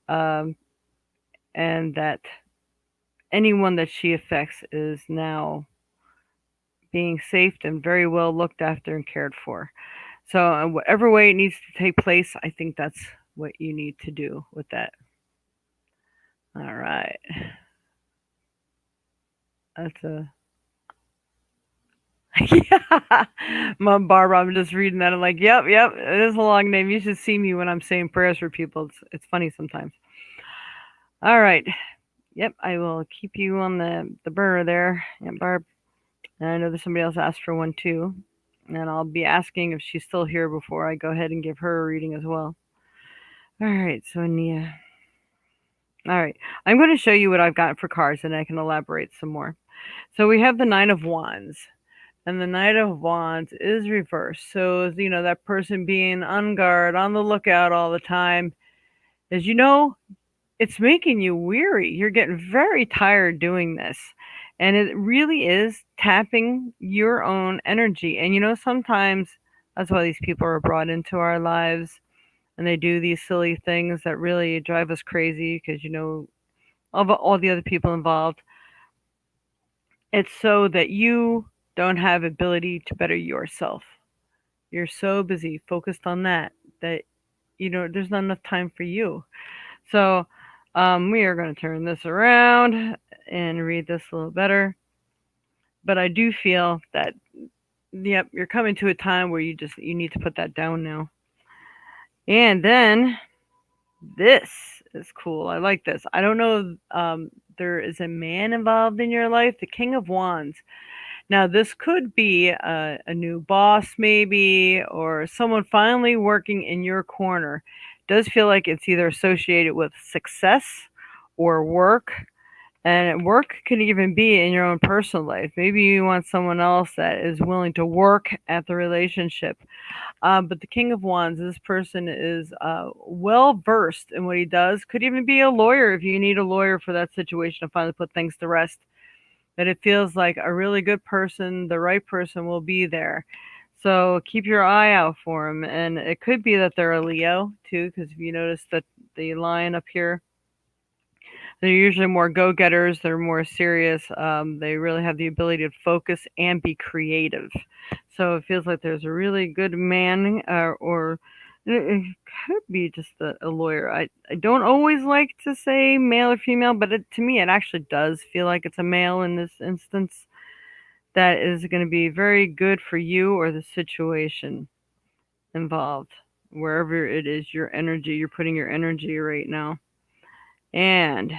and that anyone that she affects is now being safe and very well looked after and cared for. So, in whatever way it needs to take place, I think that's what you need to do with that. All right. That's a yeah. My Barbara, I'm just reading that. I'm like, yep, yep. It is a long name. You should see me when I'm saying prayers for people. It's funny sometimes. All right. Yep, I will keep you on the burner there, yeah, Barb. And I know there's somebody else asked for one too. And I'll be asking if she's still here before I go ahead and give her a reading as well. All right, so Nia. All right, I'm going to show you what I've got for cards, and I can elaborate some more. So we have the Nine of Wands, and the Knight of Wands is reversed. So that person being on guard, on the lookout all the time, as you know, it's making you weary. You're getting very tired doing this. And it really is tapping your own energy. And sometimes that's why these people are brought into our lives and they do these silly things that really drive us crazy because, of all the other people involved. It's so that you don't have ability to better yourself. You're so busy focused on that there's not enough time for you. So we are going to turn this around and read this a little better. But I do feel that, yep, you're coming to a time where you need to put that down now. And then this is cool. I like this. I don't know. There is a man involved in your life, the King of Wands. Now, this could be a new boss, maybe, or someone finally working in your corner. It does feel like it's either associated with success or work. And work could even be in your own personal life. Maybe you want someone else that is willing to work at the relationship. But the King of Wands, this person is well versed in what he does. Could even be a lawyer if you need a lawyer for that situation to finally put things to rest. That it feels like a really good person, the right person will be there. So keep your eye out for him. And it could be that they're a Leo too, because if you notice that the lion up here, they're usually more go-getters. They're more serious. They really have the ability to focus and be creative. So it feels like there's a really good man, or it could be just a lawyer. I don't always like to say male or female, but to me, it actually does feel like it's a male in this instance. That is going to be very good for you or the situation involved, wherever it is your energy. You're putting your energy right now, and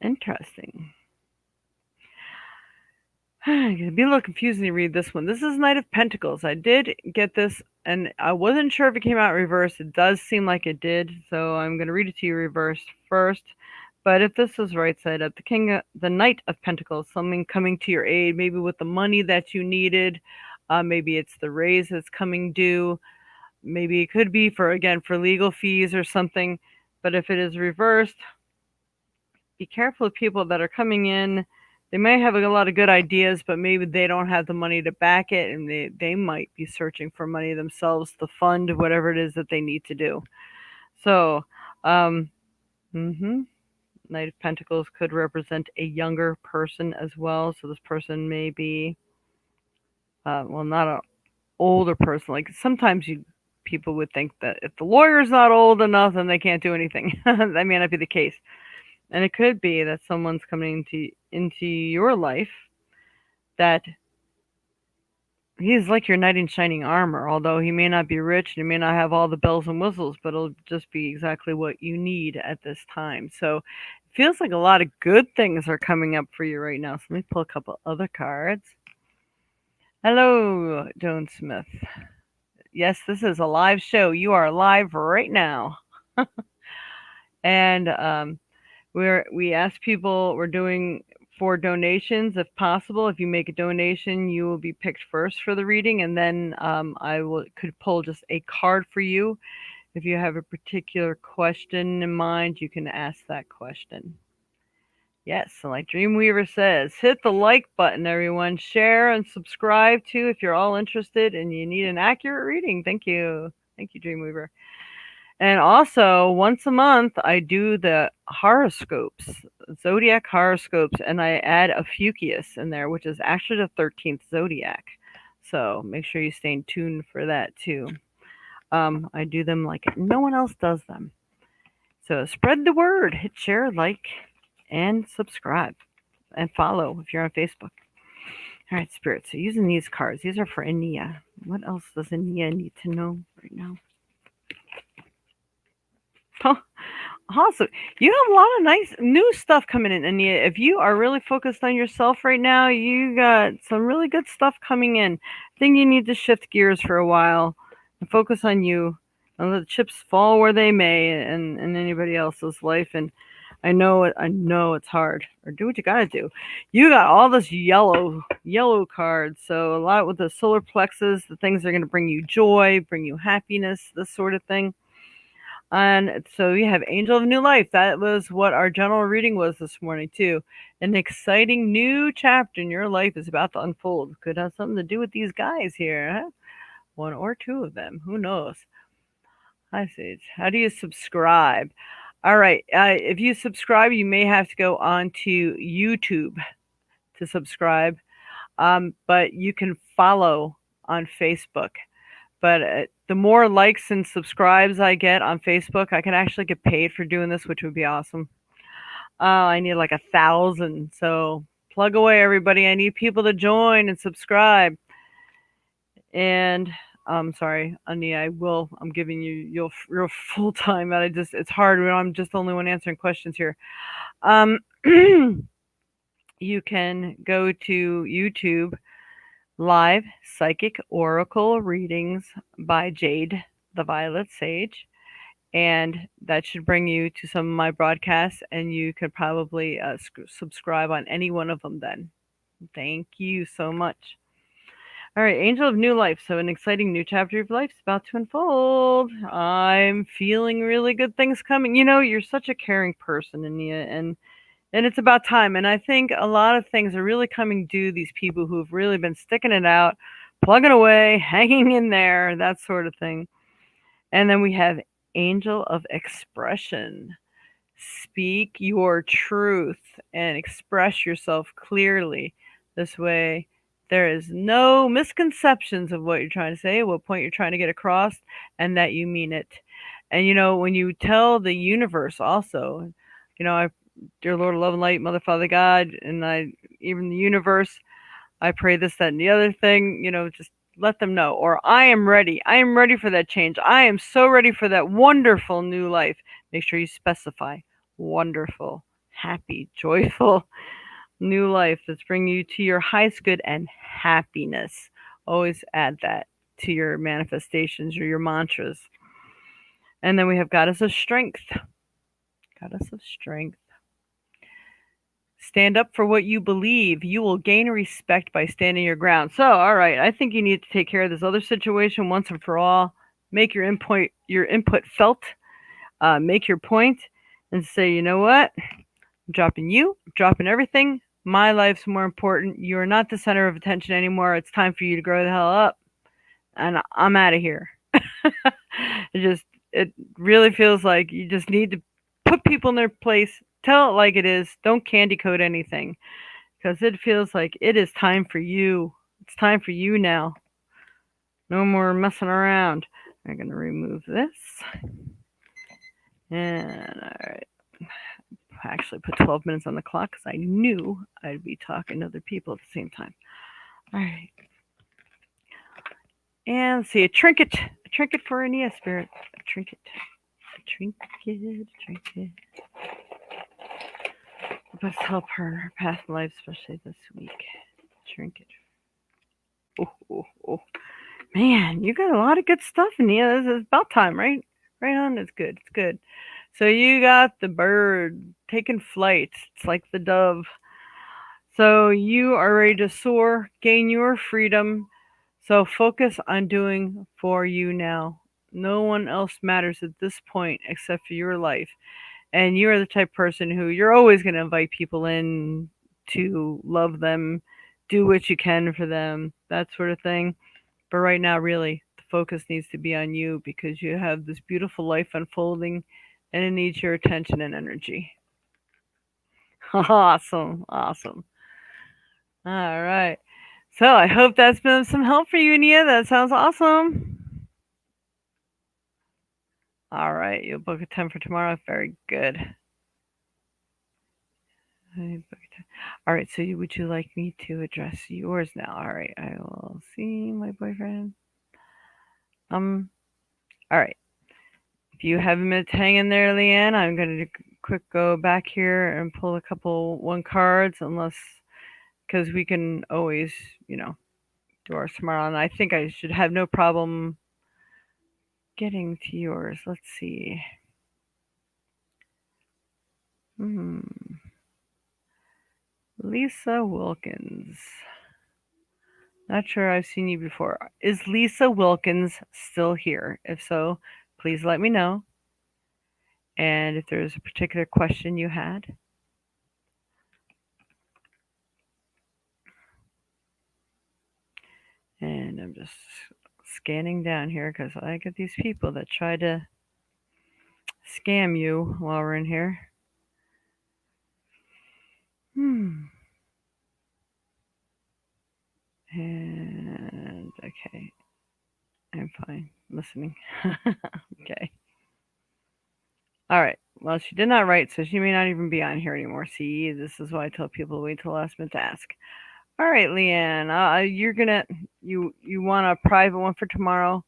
interesting. It'd be a little confusing to read this one. This is Knight of Pentacles. I did get this, and I wasn't sure if it came out reversed. It does seem like it did, so I'm going to read it to you reversed first. But if this is right side up, the Knight of Pentacles, something coming to your aid, maybe with the money that you needed. Maybe it's the raise that's coming due. Maybe it could be for legal fees or something. But if it is reversed, be careful of people that are coming in. They may have a lot of good ideas, but maybe they don't have the money to back it, and they might be searching for money themselves to fund whatever it is that they need to do. So, Knight of Pentacles could represent a younger person as well. So this person may be, not an older person. Like sometimes people would think that if the lawyer's not old enough, then they can't do anything. That may not be the case. And it could be that someone's coming into your life that he's like your knight in shining armor, although he may not be rich and he may not have all the bells and whistles, but it'll just be exactly what you need at this time. So it feels like a lot of good things are coming up for you right now. So let me pull a couple other cards. Hello, Joan Smith. Yes, this is a live show. You are live right now. And we ask people, we're doing for donations if possible. If you make a donation, you will be picked first for the reading, and then could pull just a card for you. If you have a particular question in mind, you can ask that question. Yes, and like Dreamweaver says, hit the like button, everyone. Share and subscribe too if you're all interested and you need an accurate reading. Thank you. Thank you, Dreamweaver. And also, once a month, I do the horoscopes, zodiac horoscopes, and I add a Fucius in there, which is actually the 13th zodiac. So make sure you stay in tune for that too. I do them like no one else does them. So spread the word, hit share, like, and subscribe, and follow if you're on Facebook. All right, Spirit. So using these cards, these are for Ania. What else does Ania need to know right now? Awesome. You have a lot of nice new stuff coming in. And if you are really focused on yourself right now, you got some really good stuff coming in. I think you need to shift gears for a while and focus on you and let the chips fall where they may and anybody else's life. And I know it's hard. Or do what you gotta do. You got all this yellow cards. So a lot with the solar plexus, the things that are gonna bring you joy, bring you happiness, this sort of thing. And so we have Angel of New Life. That was what our general reading was this morning, too. An exciting new chapter in your life is about to unfold. Could have something to do with these guys here. Huh? One or two of them. Who knows? Hi, Sage. How do you subscribe? All right. If you subscribe, you may have to go on to YouTube to subscribe. But you can follow on Facebook. But the more likes and subscribes I get on Facebook, I can actually get paid for doing this, which would be awesome. I need like 1,000. So plug away, everybody. I need people to join and subscribe. And I'm sorry, Anya, I'm giving you your full time. It's hard when I'm just the only one answering questions here. Um, you can go to YouTube live psychic oracle readings by Jade, the Violet Sage. And that should bring you to some of my broadcasts, and you could probably subscribe on any one of them then. Thank you so much. All right, Angel of New Life. So, an exciting new chapter of life is about to unfold. I'm feeling really good things coming. You know, you're such a caring person, Ania, and it's about time. And I think a lot of things are really coming due these people who've really been sticking it out, plugging away, hanging in there, that sort of thing. And then we have Angel of Expression. Speak your truth and express yourself clearly. This way, there is no misconceptions of what you're trying to say, what point you're trying to get across, and that you mean it. And you know, when you tell the universe also, you know, I, dear Lord of Love and Light, Mother, Father, God, and even the universe, I pray this, that, and the other thing, you know, just let them know. Or I am ready. I am ready for that change. I am so ready for that wonderful new life. Make sure you specify wonderful, happy, joyful new life that's bringing you to your highest good and happiness. Always add that to your manifestations or your mantras. And then we have Goddess of Strength. Goddess of Strength. Stand up for what you believe. You will gain respect by standing your ground. So, all right, I think you need to take care of this other situation once and for all. Make your input felt. Make your point, and say, you know what? I'm dropping you. I'm dropping everything. My life's more important. You are not the center of attention anymore. It's time for you to grow the hell up, and I'm out of here. It really feels like you just need to put people in their place. Tell it like it is. Don't candy coat anything, because it feels like it is time for you. It's time for you now. No more messing around. I'm going to remove this. And all right. I actually put 12 minutes on the clock because I knew I'd be talking to other people at the same time. All right. And let's see, a trinket for Ania Spirit. A trinket. Let's help her path in life, especially this week. Trinket. Oh. Man, you got a lot of good stuff, Ania. This is about time, right? Right on. It's good. So you got the bird taking flight. It's like the dove. So you are ready to soar, gain your freedom. So focus on doing for you now. No one else matters at this point except for your life. And you are the type of person who you're always going to invite people in to love them, do what you can for them, that sort of thing. But right now, really, the focus needs to be on you because you have this beautiful life unfolding and it needs your attention and energy. Awesome. Awesome. All right. So I hope that's been some help for you, Nia. That sounds awesome. All right. You'll book a 10 for tomorrow. Very good. All right. So would you like me to address yours now? All right. I will see my boyfriend. Um. All right. If you have a minute to hang in there, Leanne, I'm going to quick go back here and pull a couple one cards, unless because we can always, do ours tomorrow. And I think I should have no problem getting to yours. Let's see. Hmm. Lisa Wilkins. Not sure I've seen you before. Is Lisa Wilkins still here? If so, please let me know. And if there's a particular question you had, and I'm just scanning down here because I get these people that try to scam you while we're in here. Hmm. And okay, I'm fine listening. Okay. All right. Well, she did not write, so she may not even be on here anymore. See, this is why I tell people to wait till the last minute to ask. All right, Leanne, you're gonna you want a private one for tomorrow,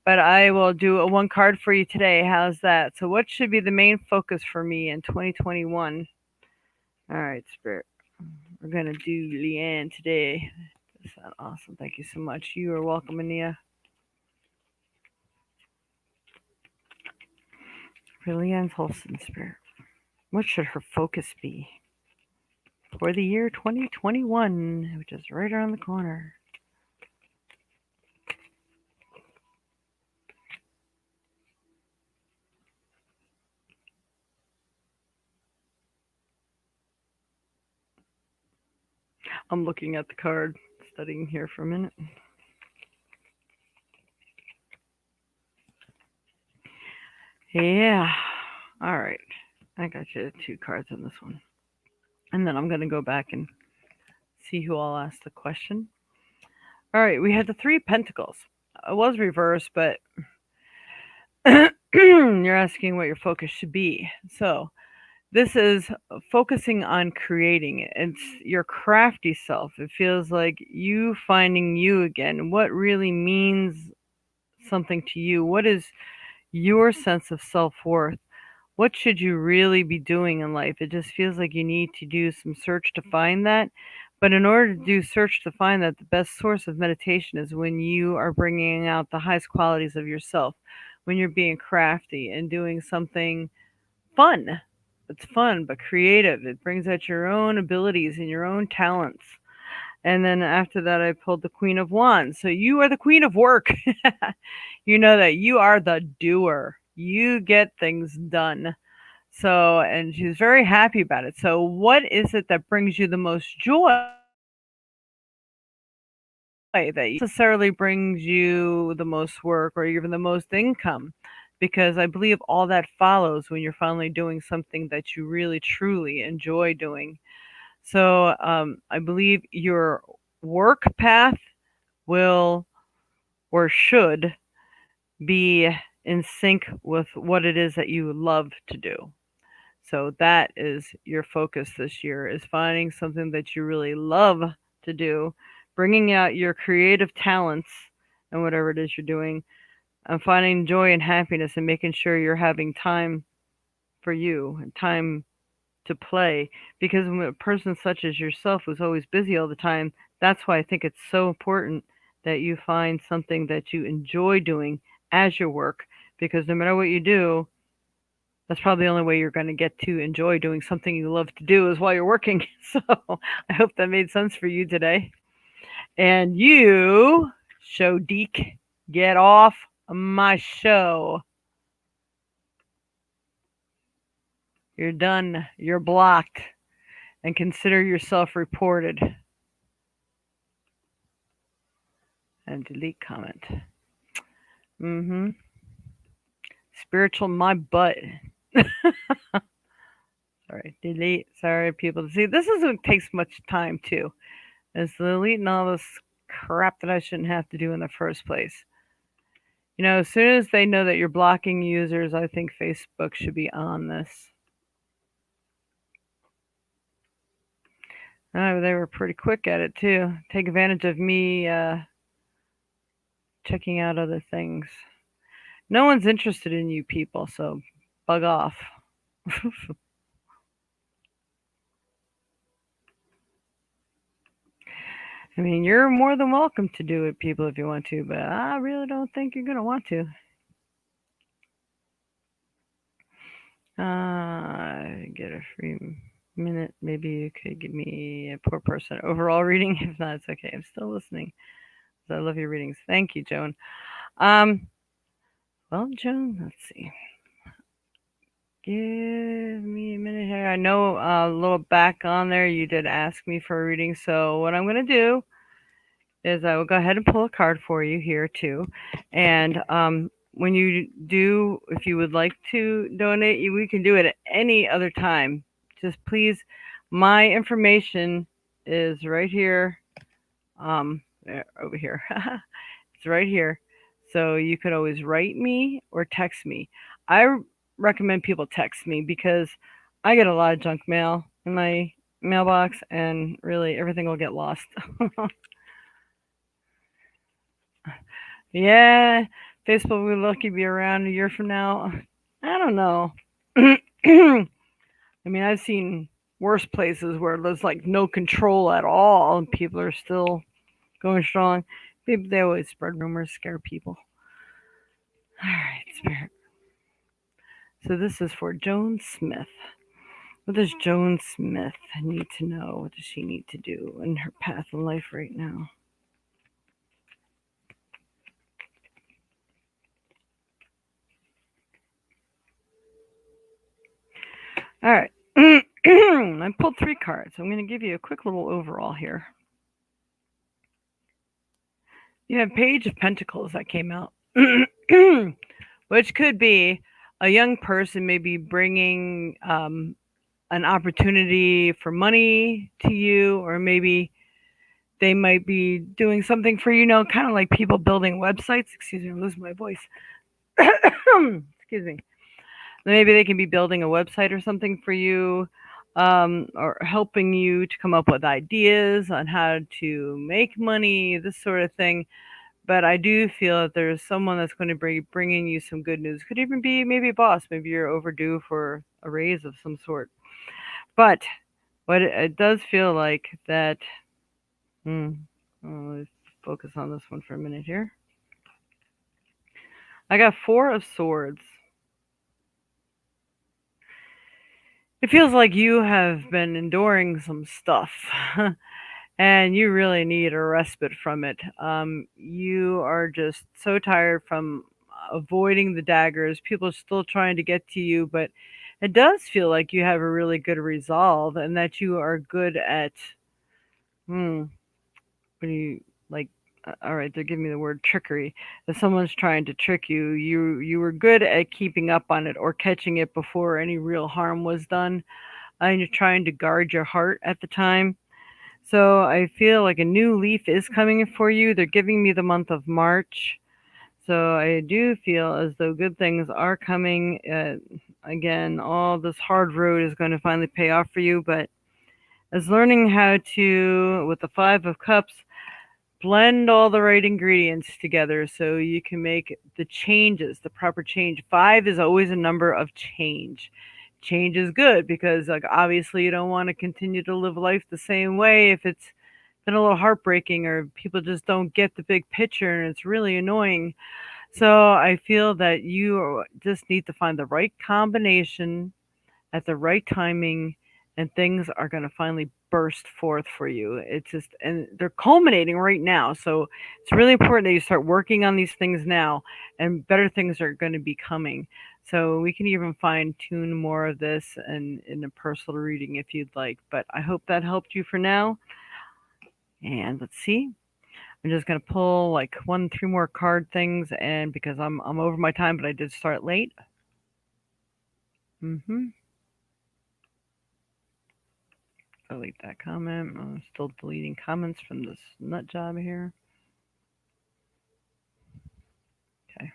but I will do a one card for you today. How's that? So, what should be the main focus for me in 2021? All right, Spirit, we're gonna do Leanne today. That's awesome. Thank you so much. You are welcome, Ania. For Leanne's Holston Spirit, what should her focus be for the year 2021, which is right around the corner? I'm looking at the card, studying here for a minute. Yeah. All right. I got you two cards on this one. And then I'm going to go back and see who all asked the question. All right. We had the Three of Pentacles. It was reversed, but you're asking what your focus should be. So this is focusing on creating. It's your crafty self. It feels like you finding you again. What really means something to you? What is your sense of self worth? What should you really be doing in life? It just feels like you need to do some search to find that. But in order to do search to find that, the best source of meditation is when you are bringing out the highest qualities of yourself, when you're being crafty and doing something fun. It's fun but creative. It brings out your own abilities and your own talents. And then after that, I pulled the Queen of Wands. So you are the Queen of Work. You know that you are the doer. You get things done. So, and she's very happy about it. So, what is it that brings you the most joy that necessarily brings you the most work or even the most income? Because I believe all that follows when you're finally doing something that you really truly enjoy doing. So, I believe your work path will or should be in sync with what it is that you love to do. So that is your focus this year is finding something that you really love to do, bringing out your creative talents and whatever it is you're doing, and finding joy and happiness and making sure you're having time for you and time to play. Because when a person such as yourself who's always busy all the time, that's why I think it's so important that you find something that you enjoy doing as your work. Because no matter what you do, that's probably the only way you're going to get to enjoy doing something you love to do is while you're working. So I hope that made sense for you today. And you, show Deek, get off my show. You're done. You're blocked. And consider yourself reported. And delete comment. Mm-hmm. Spiritual my butt. Sorry, delete. Sorry, people. See, this is what takes much time too. Is deleting all this crap that I shouldn't have to do in the first place. As soon as they know that you're blocking users, I think Facebook should be on this. They were pretty quick at it too. Take advantage of me checking out other things. No one's interested in you people, so bug off. I mean, you're more than welcome to do it, people, if you want to, but I really don't think you're going to want to. Get a free minute. Maybe you could give me a poor person overall reading. If not, it's okay. I'm still listening. I love your readings. Thank you, Joan. Um, well, Joan, let's see. Give me a minute here. I know a little back on there you did ask me for a reading, so what I'm going to do is I will go ahead and pull a card for you here too. And when you do, if you would like to donate, we can do it at any other time. Just please, my information is right here. Over here. It's right here. So you could always write me or text me. I recommend people text me because I get a lot of junk mail in my mailbox and really everything will get lost. Yeah, Facebook will lucky be around a year from now. I don't know. I mean, I've seen worse places where there's like no control at all and people are still going strong. They always spread rumors, scare people. All right, Spirit. So this is for Joan Smith. What does Joan Smith need to know? What does she need to do in her path in life right now? All right. I pulled 3 cards. I'm going to give you a quick little overall here. You have Page of Pentacles that came out, which could be a young person maybe bringing an opportunity for money to you, or maybe they might be doing something for kind of like people building websites. Excuse me, I'm losing my voice. Excuse me. Maybe they can be building a website or something for you, or helping you to come up with ideas on how to make money, this sort of thing. But I do feel that there's someone that's going to be bringing you some good news. Could even be maybe a boss. Maybe you're overdue for a raise of some sort. But what it does feel like that. Let's focus on this one for a minute here. I got 4 of Swords. It feels like you have been enduring some stuff. And you really need a respite from it. You are just so tired from avoiding the daggers. People are still trying to get to you, but it does feel like you have a really good resolve and that you are good at, when you like, all right, they're giving me the word trickery. If someone's trying to trick you, you were good at keeping up on it or catching it before any real harm was done. And you're trying to guard your heart at the time. So I feel like a new leaf is coming for you. They're giving me the month of March. So I do feel as though good things are coming. Again, all this hard road is going to finally pay off for you. But as learning how to, with the 5 of Cups, blend all the right ingredients together so you can make the changes, the proper change. 5 is always a number of change. Change is good because, like, obviously you don't want to continue to live life the same way if it's been a little heartbreaking or people just don't get the big picture and it's really annoying. So I feel that you just need to find the right combination at the right timing, and things are going to finally burst forth for you. It's just, and they're culminating right now. So it's really important that you start working on these things now, and better things are going to be coming. So we can even fine tune more of this and in a personal reading if you'd like. But I hope that helped you for now. And let's see. I'm just gonna pull like one, three more card things, and because I'm over my time, but I did start late. Mm-hmm. Delete that comment. I'm still deleting comments from this nut job here. Okay.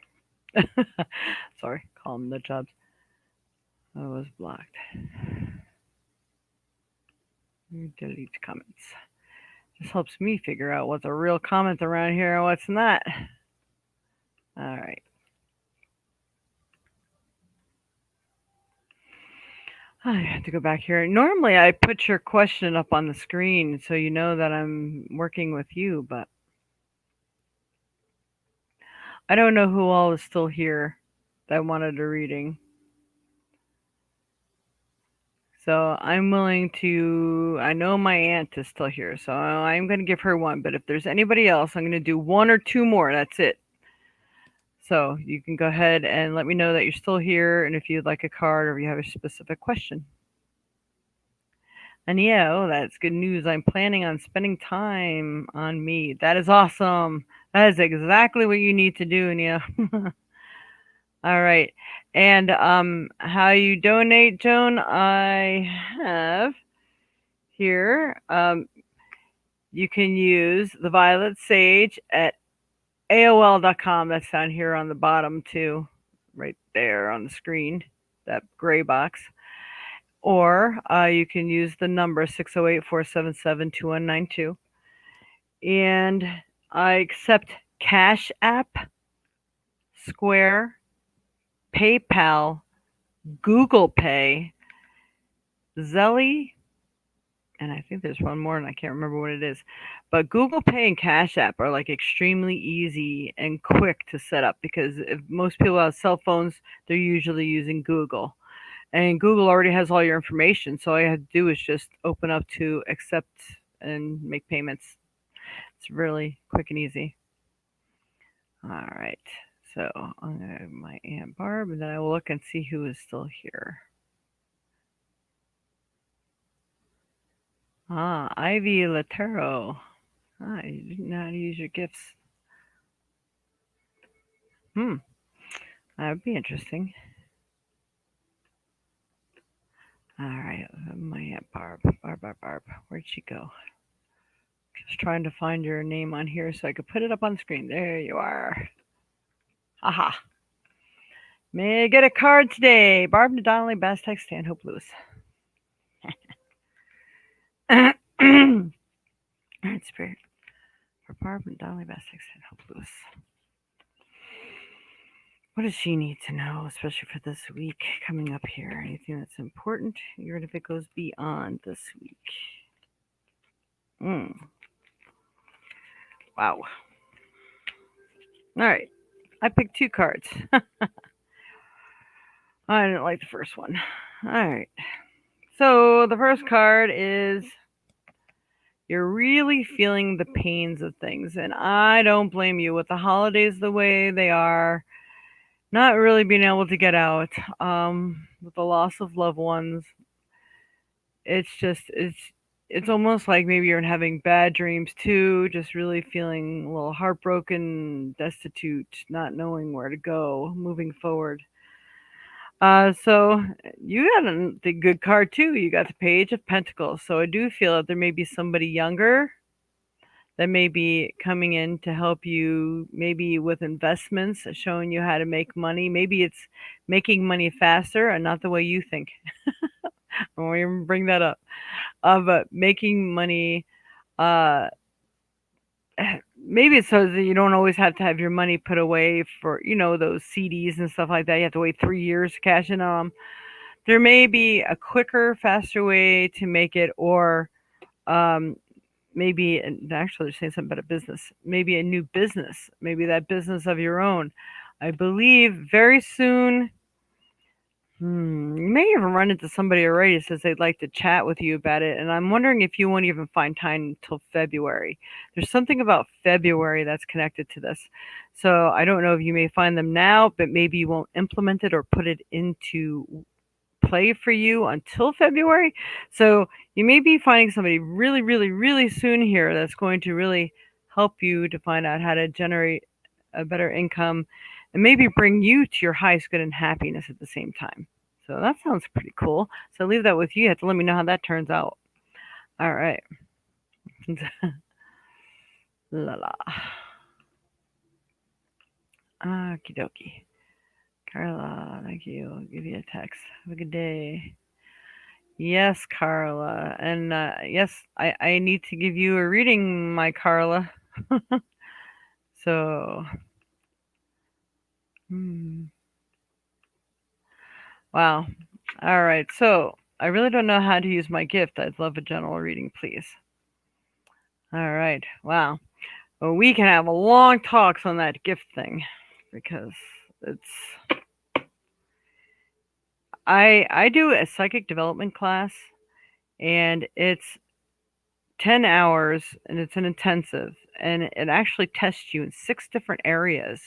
Sorry, call them nut jobs. I was blocked. Delete comments. This helps me figure out what's a real comment around here and what's not. All right. I have to go back here. Normally, I put your question up on the screen so you know that I'm working with you, but I don't know who all is still here that wanted a reading. So I'm willing to. I know my aunt is still here, so I'm going to give her one. But if there's anybody else, I'm going to do one or two more. That's it. So you can go ahead and let me know that you're still here and if you'd like a card or if you have a specific question. And yeah, oh, that's good news. I'm planning on spending time on me. That is awesome. That is exactly what you need to do, Nia. All right. And how you donate, Joan, I have here. You can use the Violet Sage at AOL.com. That's down here on the bottom, too, right there on the screen, that gray box. Or you can use the number 608-477-2192. And I accept Cash App, Square, PayPal, Google Pay, Zelly, and I think there's one more and I can't remember what it is. But Google Pay and Cash App are like extremely easy and quick to set up because if most people have cell phones, they're usually using Google. And Google already has all your information, so all you have to do is just open up to accept and make payments. It's really quick and easy. All right. So I'm gonna have my Aunt Barb, and then I will look and see who is still here. Ah, Ivy Latero. Ah, you didn't know how to use your gifts. Hmm, that would be interesting. All right, my Aunt Barb. Barb. Where'd she go? Just trying to find your name on here so I could put it up on the screen. There you are. Haha. May I get a card today? Barb Donnelly, Bass Tech, Stanhope Lewis. All right, Spirit. For Barb Donnelly, Bass Tech, Stanhope Lewis. What does she need to know, especially for this week coming up here? Anything that's important, even if it goes beyond this week? Wow. All right. I picked two cards. I didn't like the first one. All right. So the first card is you're really feeling the pains of things. And I don't blame you with the holidays the way they are, not really being able to get out, with the loss of loved ones. It's just, it's almost like maybe you're having bad dreams too, just really feeling a little heartbroken, destitute, not knowing where to go, moving forward. So you got the good card too. You got the Page of Pentacles. So I do feel that there may be somebody younger that may be coming in to help you, maybe with investments, showing you how to make money. Maybe it's making money faster and not the way you think. I won't even bring that up. But making money, uh, maybe it's so that you don't always have to have your money put away for, those CDs and stuff like that. You have to wait 3 years to cash in on them. There may be a quicker, faster way to make it, or um, maybe, and actually they're saying something about a business, maybe a new business, maybe that business of your own. I believe very soon, you may even run into somebody already that says they'd like to chat with you about it, and I'm wondering if you won't even find time until February. There's something about February that's connected to this. So I don't know if you may find them now, but maybe you won't implement it or put it into play for you until February. So you may be finding somebody really, really, really soon here that's going to really help you to find out how to generate a better income and maybe bring you to your highest good and happiness at the same time. So that sounds pretty cool. So I'll leave that with you. You have to let me know how that turns out. All right. La la. Okie dokie. Carla, thank you. I'll give you a text. Have a good day. Yes, Carla. And yes, I need to give you a reading, my Carla. So, hmm. Wow. All right. So, I really don't know how to use my gift. I'd love a general reading, please. All right. Wow. Well, we can have a long talks on that gift thing because it's I do a psychic development class and it's 10 hours and it's an intensive and it actually tests you in 6 different areas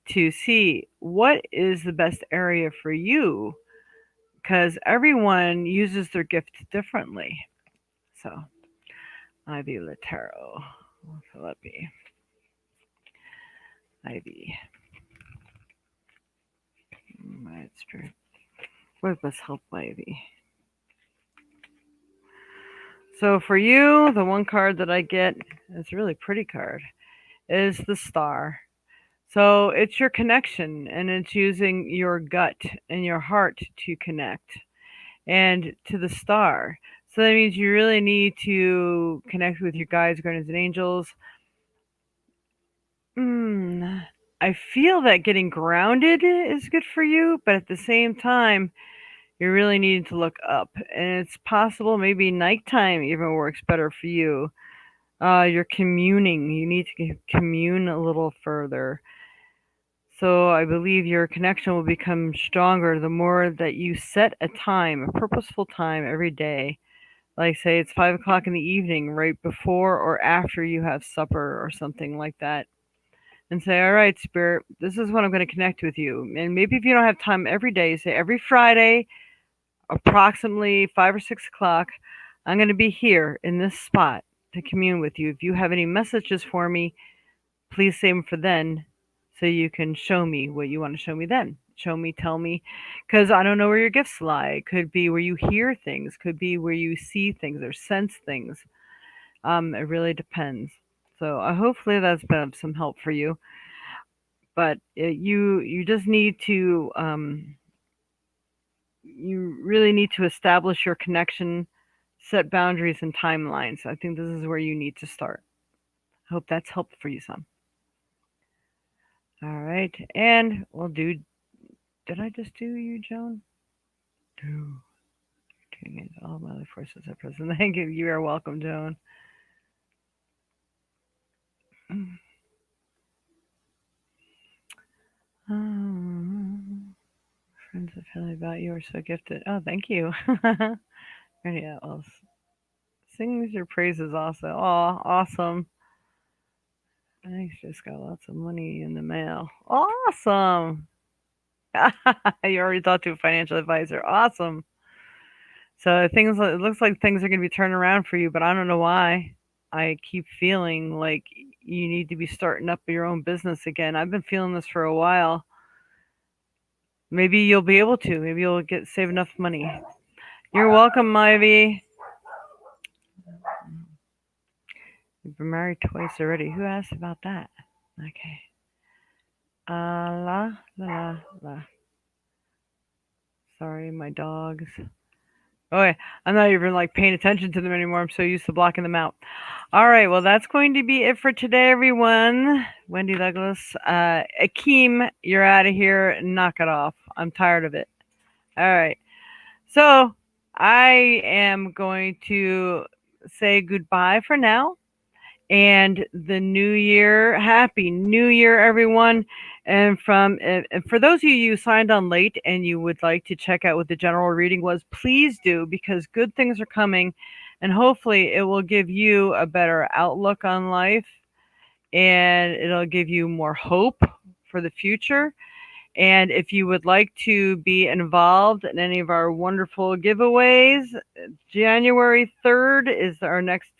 to see what is the best area for you because everyone uses their gift differently. So, Ivy Latero, Philippi, Ivy, my spirit. What must help Ivy? So for you, the one card that I get, it's a really pretty card, is the star. So it's your connection and it's using your gut and your heart to connect and to the star. So that means you really need to connect with your guides, guardians, and angels. I feel that getting grounded is good for you, but at the same time, you really need to look up. And it's possible maybe nighttime even works better for you. You're communing. You need to commune a little further. So I believe your connection will become stronger the more that you set a time, a purposeful time every day. Like say it's 5 o'clock in the evening, right before or after you have supper or something like that. And say, all right, spirit, this is when I'm going to connect with you. And maybe if you don't have time every day, say every Friday, approximately 5 or 6 o'clock, I'm going to be here in this spot to commune with you. If you have any messages for me, please save them for then so you can show me what you want to show me then. Show me, tell me, because I don't know where your gifts lie. It could be where you hear things, could be where you see things or sense things. It really depends. So hopefully that's been of some help for you. But you just need to you really need to establish your connection, set boundaries and timelines. I think this is where you need to start. I hope that's helped for you some. All right, and we'll do. Did I just do you, Joan? Do. Tuning into all my other forces at present. Thank you. You are welcome, Joan. Friends of Philly about you are so gifted. Oh, thank you. Yeah, well, sings your praises also. Oh, awesome. I just got lots of money in the mail. Awesome. You already talked to a financial advisor. Awesome. So things it looks like things are going to be turning around for you, but I don't know why. I keep feeling like you need to be starting up your own business again. I've been feeling this for a while. Maybe you'll be able to. Maybe you'll get save enough money. You're welcome, Ivy. You've been married twice already. Who asked about that? Okay. La la la. Sorry, my dogs. Oh, yeah. I'm not even like paying attention to them anymore. I'm so used to blocking them out. All right. Well, that's going to be it for today, everyone. Wendy Douglas. Akeem, you're out of here. Knock it off. I'm tired of it. All right. So I am going to say goodbye for now. And the new year, happy new year, everyone. And for those of you who signed on late and you would like to check out what the general reading was, please do because good things are coming and hopefully it will give you a better outlook on life and it'll give you more hope for the future. And if you would like to be involved in any of our wonderful giveaways, January 3rd is our next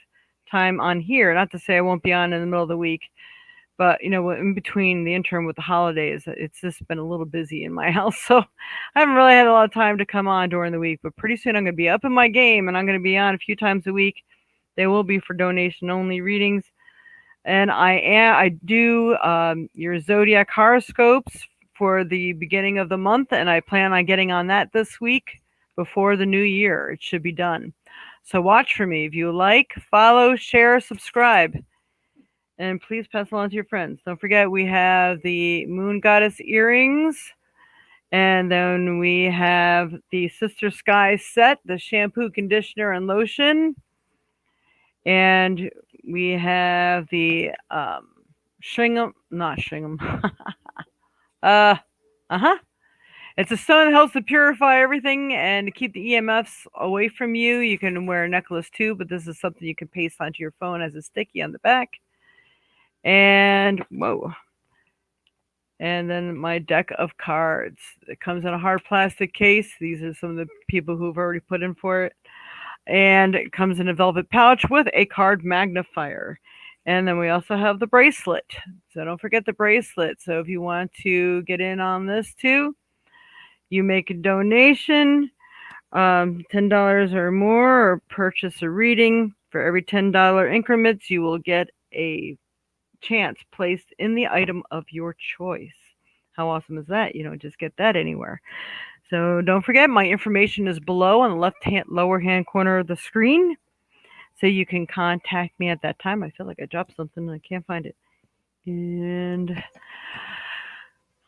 time on here. Not to say I won't be on in the middle of the week, but in between the interim with the holidays, it's just been a little busy in my house, so I haven't really had a lot of time to come on during the week. But pretty soon I'm going to be up in my game, and I'm going to be on a few times a week. They will be for donation only readings, and I do your zodiac horoscopes for the beginning of the month, and I plan on getting on that this week before the new year. It should be done. So watch for me. If you like, follow, share, subscribe, and please pass along to your friends. Don't forget, we have the Moon Goddess earrings, and then we have the Sister Sky set, the shampoo, conditioner, and lotion, and we have the Shringham, not Shringham. uh huh. It's a stone that helps to purify everything and to keep the EMFs away from you. You can wear a necklace too, but this is something you can paste onto your phone as a sticky on the back. And whoa. And then my deck of cards. It comes in a hard plastic case. These are some of the people who've already put in for it. And it comes in a velvet pouch with a card magnifier. And then we also have the bracelet. So don't forget the bracelet. So if you want to get in on this too, you make a donation, $10 or more, or purchase a reading. For every $10 increments, you will get a chance placed in the item of your choice. How awesome is that? You don't just get that anywhere. So don't forget, my information is below on the lower hand corner of the screen. So you can contact me at that time. I feel like I dropped something and I can't find it. And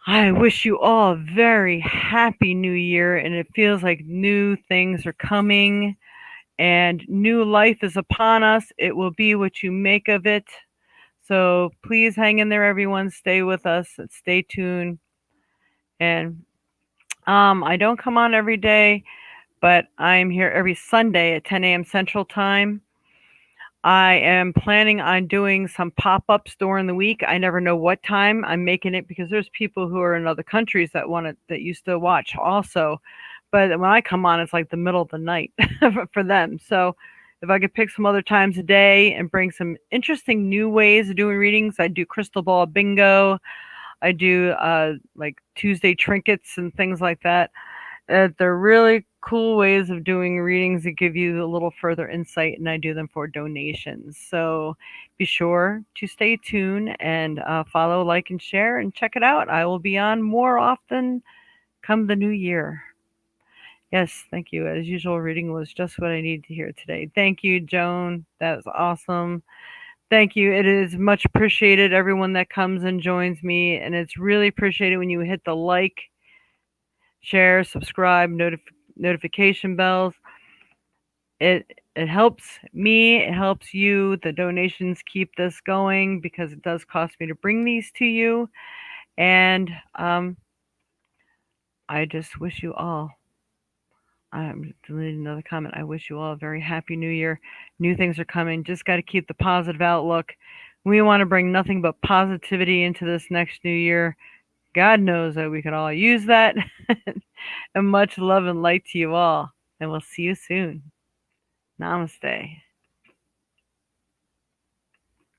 I wish you all a very happy new year. And it feels like new things are coming and new life is upon us. It will be what you make of it. So please hang in there, everyone. Stay with us and stay tuned. And I don't come on every day, but I'm here every Sunday at 10 a.m. Central Time. I am planning on doing some pop-ups during the week. I never know what time I'm making it because there's people who are in other countries that used to watch also. But when I come on, it's like the middle of the night for them. So if I could pick some other times a day and bring some interesting new ways of doing readings, I do crystal ball bingo. I do like Tuesday trinkets and things like that. They're really cool ways of doing readings that give you a little further insight, and I do them for donations. So be sure to stay tuned and follow, like, and share, and check it out. I will be on more often come the new year. Yes, thank you. As usual, reading was just what I needed to hear today. Thank you, Joan. That was awesome. Thank you. It is much appreciated, everyone that comes and joins me, and it's really appreciated when you hit the like, share, subscribe, notification bells. It helps me, it helps you. The donations keep this going because it does cost me to bring these to you. And I just wish you all. I'm deleting another comment. I wish you all a very happy new year. New things are coming. Just got to keep the positive outlook. We want to bring nothing but positivity into this next new year. God knows that we could all use that. And much love and light to you all. And we'll see you soon. Namaste.